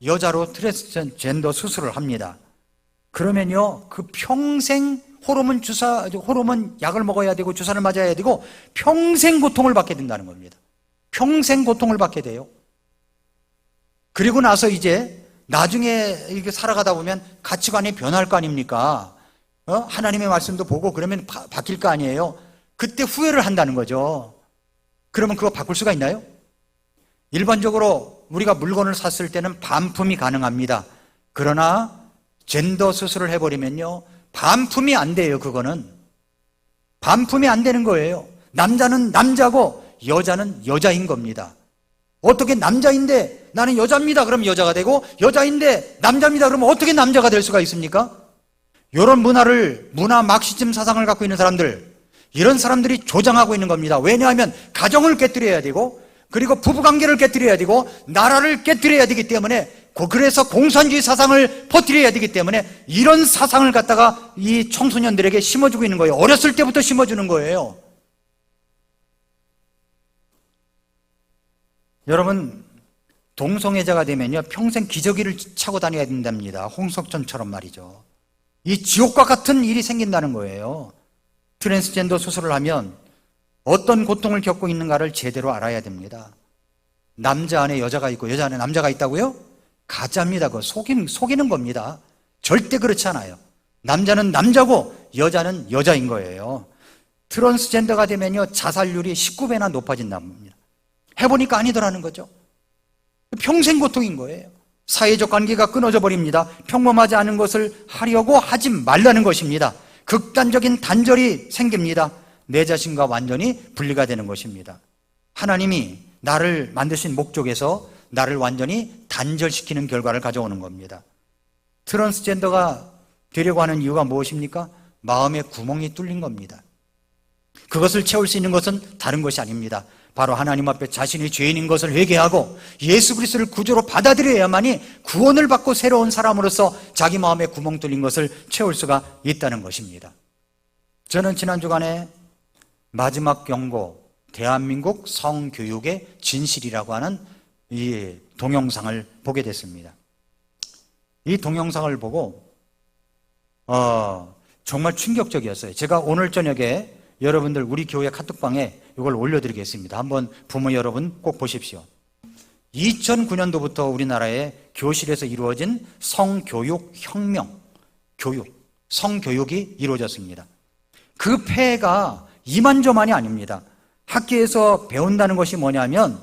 여자로 트랜스젠더 수술을 합니다. 그러면요, 그 평생 호르몬 약을 먹어야 되고 주사를 맞아야 되고 평생 고통을 받게 된다는 겁니다. 평생 고통을 받게 돼요. 그리고 나서 이제 나중에 이렇게 살아가다 보면 가치관이 변할 거 아닙니까? 하나님의 말씀도 보고 그러면 바뀔 거 아니에요? 그때 후회를 한다는 거죠. 그러면 그거 바꿀 수가 있나요? 일반적으로 우리가 물건을 샀을 때는 반품이 가능합니다. 그러나 젠더 수술을 해버리면요, 반품이 안 돼요. 그거는 반품이 안 되는 거예요. 남자는 남자고 여자는 여자인 겁니다. 어떻게 남자인데 나는 여자입니다 그러면 여자가 되고, 여자인데 남자입니다 그러면 어떻게 남자가 될 수가 있습니까? 이런 문화 막시즘 사상을 갖고 있는 사람들, 이런 사람들이 조장하고 있는 겁니다. 왜냐하면 가정을 깨뜨려야 되고, 그리고 부부관계를 깨뜨려야 되고, 나라를 깨뜨려야 되기 때문에, 그래서 공산주의 사상을 퍼뜨려야 되기 때문에 이런 사상을 갖다가 이 청소년들에게 심어주고 있는 거예요. 어렸을 때부터 심어주는 거예요. 여러분, 동성애자가 되면요, 평생 기저귀를 차고 다녀야 된답니다. 홍석천처럼 말이죠. 이 지옥과 같은 일이 생긴다는 거예요. 트랜스젠더 수술을 하면 어떤 고통을 겪고 있는가를 제대로 알아야 됩니다. 남자 안에 여자가 있고 여자 안에 남자가 있다고요? 가짜입니다. 그거 속이는 겁니다. 절대 그렇지 않아요. 남자는 남자고 여자는 여자인 거예요. 트랜스젠더가 되면요, 자살률이 19배나 높아진다고 합니다. 해보니까 아니더라는 거죠. 평생 고통인 거예요. 사회적 관계가 끊어져 버립니다. 평범하지 않은 것을 하려고 하지 말라는 것입니다. 극단적인 단절이 생깁니다. 내 자신과 완전히 분리가 되는 것입니다. 하나님이 나를 만드신 목적에서 나를 완전히 단절시키는 결과를 가져오는 겁니다. 트랜스젠더가 되려고 하는 이유가 무엇입니까? 마음의 구멍이 뚫린 겁니다. 그것을 채울 수 있는 것은 다른 것이 아닙니다. 바로 하나님 앞에 자신이 죄인인 것을 회개하고 예수 그리스도를 구주로 받아들여야만이 구원을 받고 새로운 사람으로서 자기 마음에 구멍 뚫린 것을 채울 수가 있다는 것입니다. 저는 지난 주간에 마지막 경고, 대한민국 성교육의 진실이라고 하는 이 동영상을 보게 됐습니다. 이 동영상을 보고 정말 충격적이었어요. 제가 오늘 저녁에 여러분들 우리 교회 카톡방에 이걸 올려드리겠습니다. 한번 부모 여러분 꼭 보십시오. 2009년도부터 우리나라의 교실에서 이루어진 성교육 혁명, 성교육이 이루어졌습니다. 그 폐해가 이만저만이 아닙니다. 학교에서 배운다는 것이 뭐냐면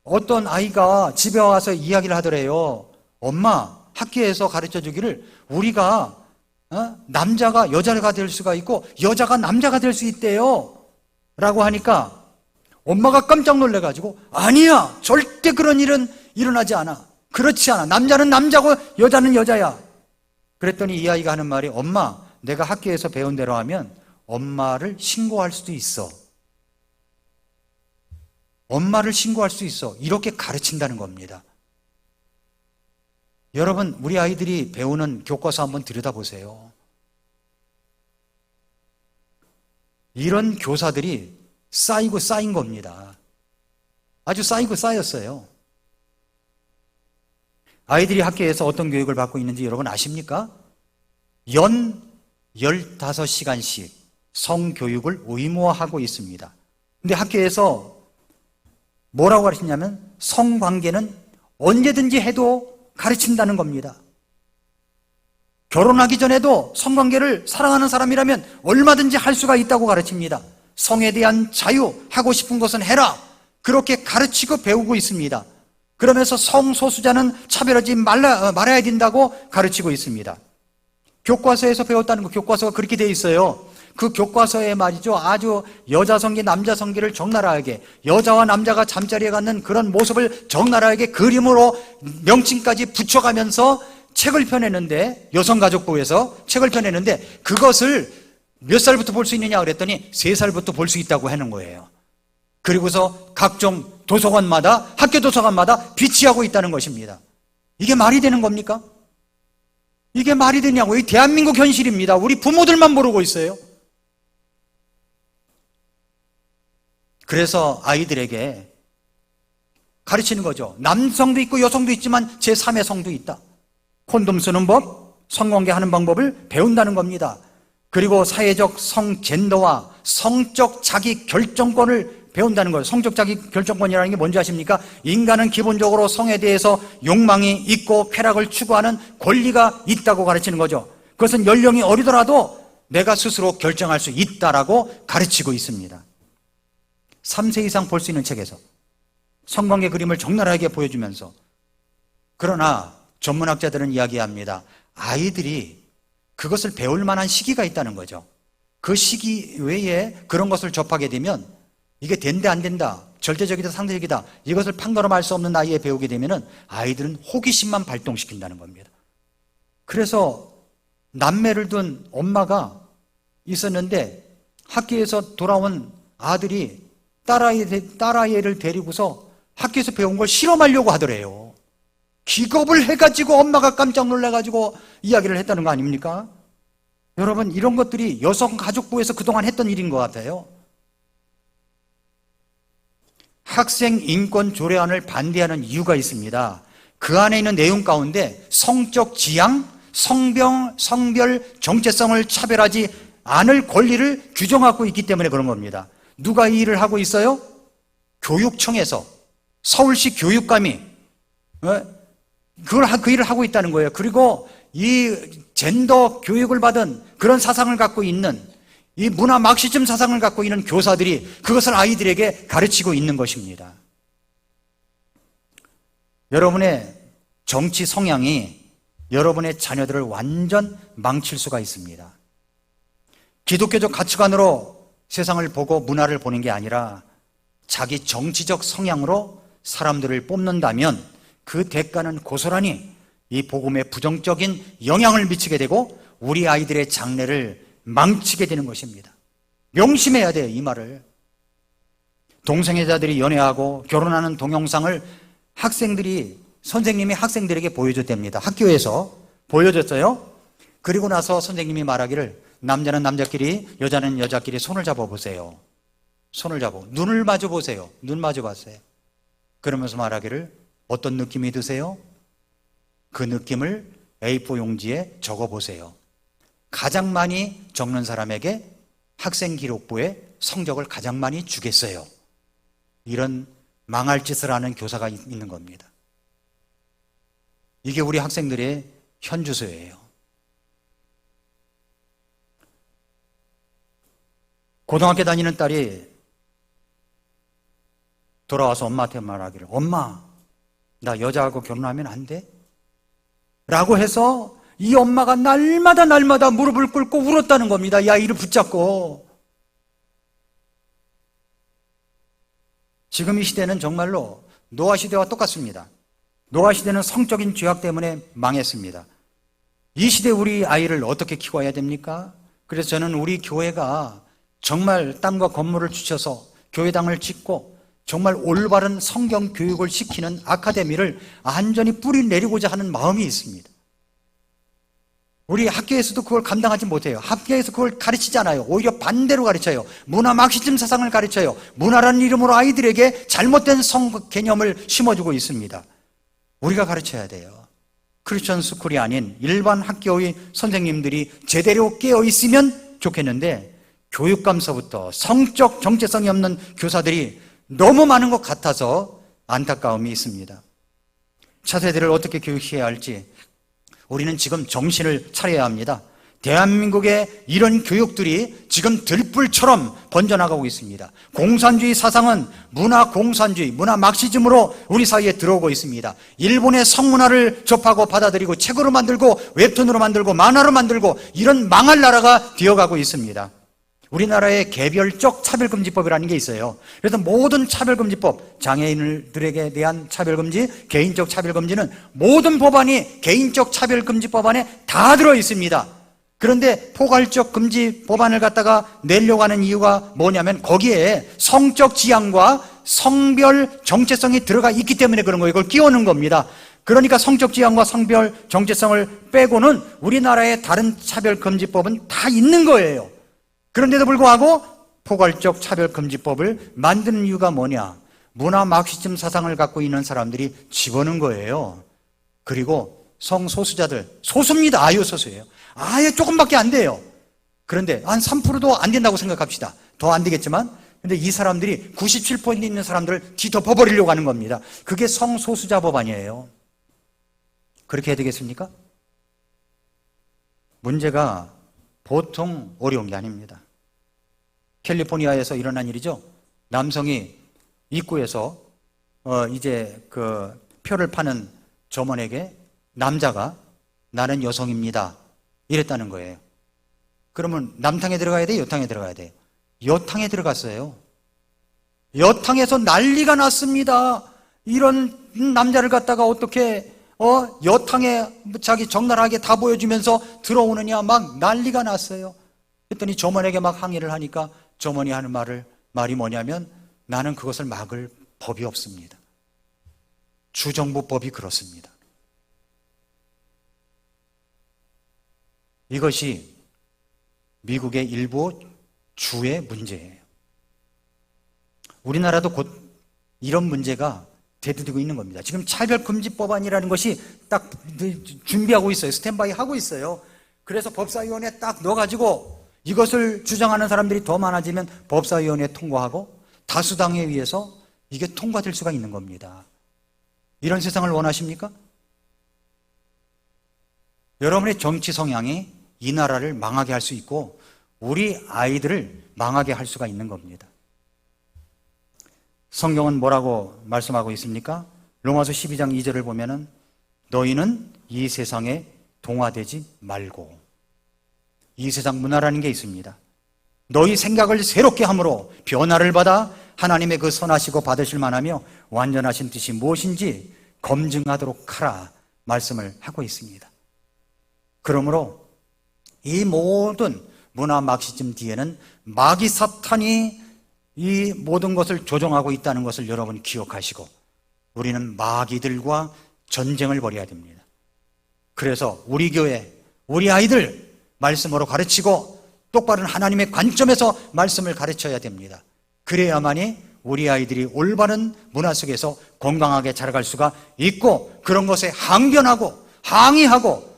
어떤 아이가 집에 와서 이야기를 하더래요. 엄마, 학교에서 가르쳐 주기를 우리가 남자가 여자가 될 수가 있고 여자가 남자가 될 수 있대요 라고 하니까 엄마가 깜짝 놀래가지고 아니야, 절대 그런 일은 일어나지 않아. 그렇지 않아. 남자는 남자고 여자는 여자야. 그랬더니 이 아이가 하는 말이 엄마, 내가 학교에서 배운 대로 하면 엄마를 신고할 수도 있어. 엄마를 신고할 수 있어. 이렇게 가르친다는 겁니다. 여러분, 우리 아이들이 배우는 교과서 한번 들여다보세요. 이런 교사들이 쌓이고 쌓인 겁니다. 아주 쌓이고 쌓였어요. 아이들이 학교에서 어떤 교육을 받고 있는지 여러분 아십니까? 연 15시간씩 성교육을 의무화하고 있습니다. 근데 학교에서 뭐라고 가르치냐면 성관계는 언제든지 해도 가르친다는 겁니다. 결혼하기 전에도 성관계를 사랑하는 사람이라면 얼마든지 할 수가 있다고 가르칩니다. 성에 대한 자유, 하고 싶은 것은 해라. 그렇게 가르치고 배우고 있습니다. 그러면서 성소수자는 차별하지 말아야 된다고 가르치고 있습니다. 교과서에서 배웠다는 거, 교과서가 그렇게 되어 있어요. 그 교과서에 말이죠, 아주 여자 성기, 남자 성기를 적나라하게, 여자와 남자가 잠자리에 갖는 그런 모습을 적나라하게 그림으로 명칭까지 붙여가면서 책을 펴내는데, 여성가족부에서 책을 펴내는데 그것을 몇 살부터 볼 수 있느냐 그랬더니 3살부터 볼 수 있다고 하는 거예요. 그리고서 각종 도서관마다, 학교 도서관마다 비치하고 있다는 것입니다. 이게 말이 되는 겁니까? 이게 말이 되냐고. 이 대한민국 현실입니다. 우리 부모들만 모르고 있어요. 그래서 아이들에게 가르치는 거죠. 남성도 있고 여성도 있지만 제3의 성도 있다. 콘돔 쓰는 법, 성관계 하는 방법을 배운다는 겁니다. 그리고 사회적 성젠더와 성적 자기 결정권을 배운다는 거예요. 성적 자기 결정권이라는 게 뭔지 아십니까? 인간은 기본적으로 성에 대해서 욕망이 있고 쾌락을 추구하는 권리가 있다고 가르치는 거죠. 그것은 연령이 어리더라도 내가 스스로 결정할 수 있다라고 가르치고 있습니다. 3세 이상 볼 수 있는 책에서 성관계 그림을 적나라하게 보여주면서, 그러나 전문학자들은 이야기합니다. 아이들이 그것을 배울 만한 시기가 있다는 거죠. 그 시기 외에 그런 것을 접하게 되면 이게 된다 안 된다, 절대적이다 상대적이다, 이것을 판가름할 수 없는 나이에 배우게 되면 아이들은 호기심만 발동시킨다는 겁니다. 그래서 남매를 둔 엄마가 있었는데 학교에서 돌아온 아들이 딸아이를 데리고서 학교에서 배운 걸 실험하려고 하더래요. 기겁을 해가지고 엄마가 깜짝 놀라가지고 이야기를 했다는 거 아닙니까? 여러분, 이런 것들이 여성가족부에서 그동안 했던 일인 것 같아요. 학생 인권 조례안을 반대하는 이유가 있습니다. 그 안에 있는 내용 가운데 성적 지향, 성별 정체성을 차별하지 않을 권리를 규정하고 있기 때문에 그런 겁니다. 누가 이 일을 하고 있어요? 교육청에서, 서울시 교육감이 그 일을 하고 있다는 거예요. 그리고 이 젠더 교육을 받은 그런 사상을 갖고 있는, 이 문화 막시즘 사상을 갖고 있는 교사들이 그것을 아이들에게 가르치고 있는 것입니다. 여러분의 정치 성향이 여러분의 자녀들을 완전 망칠 수가 있습니다. 기독교적 가치관으로 세상을 보고 문화를 보는 게 아니라 자기 정치적 성향으로 사람들을 뽑는다면 그 대가는 고스란히 이 복음에 부정적인 영향을 미치게 되고 우리 아이들의 장래를 망치게 되는 것입니다. 명심해야 돼요, 이 말을. 동성애자들이 연애하고 결혼하는 동영상을 선생님이 학생들에게 보여줬답니다. 학교에서 보여줬어요. 그리고 나서 선생님이 말하기를 남자는 남자끼리, 여자는 여자끼리 손을 잡아보세요. 손을 잡아. 눈을 마주 보세요. 눈 마주 봤어요. 그러면서 말하기를 어떤 느낌이 드세요? 그 느낌을 A4 용지에 적어보세요. 가장 많이 적는 사람에게 학생 기록부에 성적을 가장 많이 주겠어요. 이런 망할 짓을 하는 교사가 있는 겁니다. 이게 우리 학생들의 현주소예요. 고등학교 다니는 딸이 돌아와서 엄마한테 말하기를 엄마, 나 여자하고 결혼하면 안 돼? 라고 해서 이 엄마가 날마다 무릎을 꿇고 울었다는 겁니다. 이 아이를 붙잡고. 지금 이 시대는 정말로 노아 시대와 똑같습니다. 노아 시대는 성적인 죄악 때문에 망했습니다. 이 시대 우리 아이를 어떻게 키워야 됩니까? 그래서 저는 우리 교회가 정말 땅과 건물을 주셔서 교회당을 짓고 정말 올바른 성경 교육을 시키는 아카데미를 완전히 뿌리 내리고자 하는 마음이 있습니다. 우리 학교에서도 그걸 감당하지 못해요. 학교에서 그걸 가르치지 않아요. 오히려 반대로 가르쳐요. 문화 마크시즘 사상을 가르쳐요. 문화라는 이름으로 아이들에게 잘못된 성 개념을 심어주고 있습니다. 우리가 가르쳐야 돼요. 크리스천 스쿨이 아닌 일반 학교의 선생님들이 제대로 깨어 있으면 좋겠는데 교육감서부터 성적 정체성이 없는 교사들이 너무 많은 것 같아서 안타까움이 있습니다. 차세대를 어떻게 교육해야 할지 우리는 지금 정신을 차려야 합니다. 대한민국의 이런 교육들이 지금 들불처럼 번져나가고 있습니다. 공산주의 사상은 문화 공산주의, 문화 막시즘으로 우리 사이에 들어오고 있습니다. 일본의 성문화를 접하고 받아들이고 책으로 만들고 웹툰으로 만들고 만화로 만들고 이런 망할 나라가 되어가고 있습니다. 우리나라의 개별적 차별금지법이라는 게 있어요. 그래서 모든 차별금지법, 장애인들에게 대한 차별금지, 개인적 차별금지는 모든 법안이 개인적 차별금지법 안에 다 들어있습니다. 그런데 포괄적 금지 법안을 갖다가 내려고 하는 이유가 뭐냐면 거기에 성적 지향과 성별 정체성이 들어가 있기 때문에 그런 거예요. 이걸 끼워넣은 겁니다. 그러니까 성적 지향과 성별 정체성을 빼고는 우리나라의 다른 차별금지법은 다 있는 거예요. 그런데도 불구하고 포괄적 차별금지법을 만드는 이유가 뭐냐? 문화 마크시즘 사상을 갖고 있는 사람들이 집어넣은 거예요. 그리고 성소수자들, 소수입니다. 아유 소수예요. 아예 조금밖에 안 돼요. 그런데 한 3%도 안 된다고 생각합시다. 더 안 되겠지만 근데 이 사람들이 97% 있는 사람들을 뒤덮어버리려고 하는 겁니다. 그게 성소수자 법안이에요. 그렇게 해야 되겠습니까? 문제가 보통 어려운 게 아닙니다. 캘리포니아에서 일어난 일이죠. 남성이 입구에서 이제 그 표를 파는 점원에게 남자가 나는 여성입니다 이랬다는 거예요. 그러면 남탕에 들어가야 돼요? 여탕에 들어가야 돼요? 여탕에 들어갔어요. 여탕에서 난리가 났습니다. 이런 남자를 갖다가 어떻게 여탕에 자기 적나라하게 다 보여주면서 들어오느냐 막 난리가 났어요. 그랬더니 점원에게 막 항의를 하니까 점원이 하는 말이 뭐냐면 나는 그것을 막을 법이 없습니다. 주정부법이 그렇습니다. 이것이 미국의 일부 주의 문제예요. 우리나라도 곧 이런 문제가 대두되고 있는 겁니다. 지금 차별금지법안이라는 것이 딱 준비하고 있어요. 스탠바이 하고 있어요. 그래서 법사위원회에 딱 넣어가지고 이것을 주장하는 사람들이 더 많아지면 법사위원회에 통과하고 다수당에 의해서 이게 통과될 수가 있는 겁니다. 이런 세상을 원하십니까? 여러분의 정치 성향이 이 나라를 망하게 할 수 있고 우리 아이들을 망하게 할 수가 있는 겁니다. 성경은 뭐라고 말씀하고 있습니까? 로마서 12장 2절을 보면은 너희는 이 세상에 동화되지 말고, 이 세상 문화라는 게 있습니다. 너희 생각을 새롭게 함으로 변화를 받아 하나님의 그 선하시고 받으실 만하며 완전하신 뜻이 무엇인지 검증하도록 하라 말씀을 하고 있습니다. 그러므로 이 모든 문화 마크시즘 뒤에는 마귀 사탄이 이 모든 것을 조종하고 있다는 것을 여러분이 기억하시고 우리는 마귀들과 전쟁을 벌여야 됩니다. 그래서 우리 교회, 우리 아이들 말씀으로 가르치고 똑바른 하나님의 관점에서 말씀을 가르쳐야 됩니다. 그래야만이 우리 아이들이 올바른 문화 속에서 건강하게 자라갈 수가 있고 그런 것에 항변하고 항의하고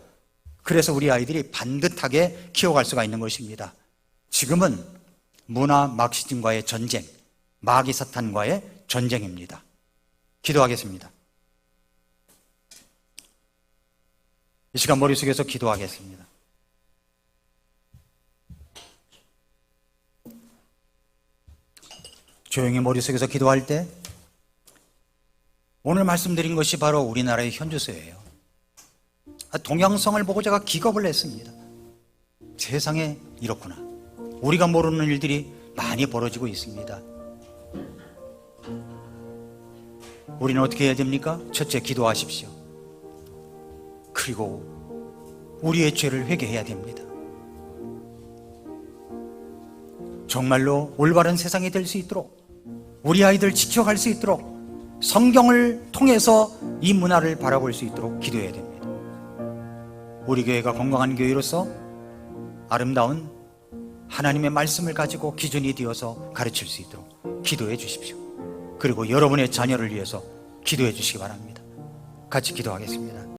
그래서 우리 아이들이 반듯하게 키워갈 수가 있는 것입니다. 지금은 문화 마크시즘과의 전쟁, 마귀 사탄과의 전쟁입니다. 기도하겠습니다. 이 시간 머릿속에서 기도하겠습니다. 조용히 머릿속에서 기도할 때 오늘 말씀드린 것이 바로 우리나라의 현주소예요. 동양성을 보고 제가 기겁을 했습니다. 세상에 이렇구나. 우리가 모르는 일들이 많이 벌어지고 있습니다. 우리는 어떻게 해야 됩니까? 첫째, 기도하십시오. 그리고 우리의 죄를 회개해야 됩니다. 정말로 올바른 세상이 될 수 있도록 우리 아이들 지켜갈 수 있도록 성경을 통해서 이 문화를 바라볼 수 있도록 기도해야 됩니다. 우리 교회가 건강한 교회로서 아름다운 하나님의 말씀을 가지고 기준이 되어서 가르칠 수 있도록 기도해 주십시오. 그리고 여러분의 자녀를 위해서 기도해 주시기 바랍니다. 같이 기도하겠습니다.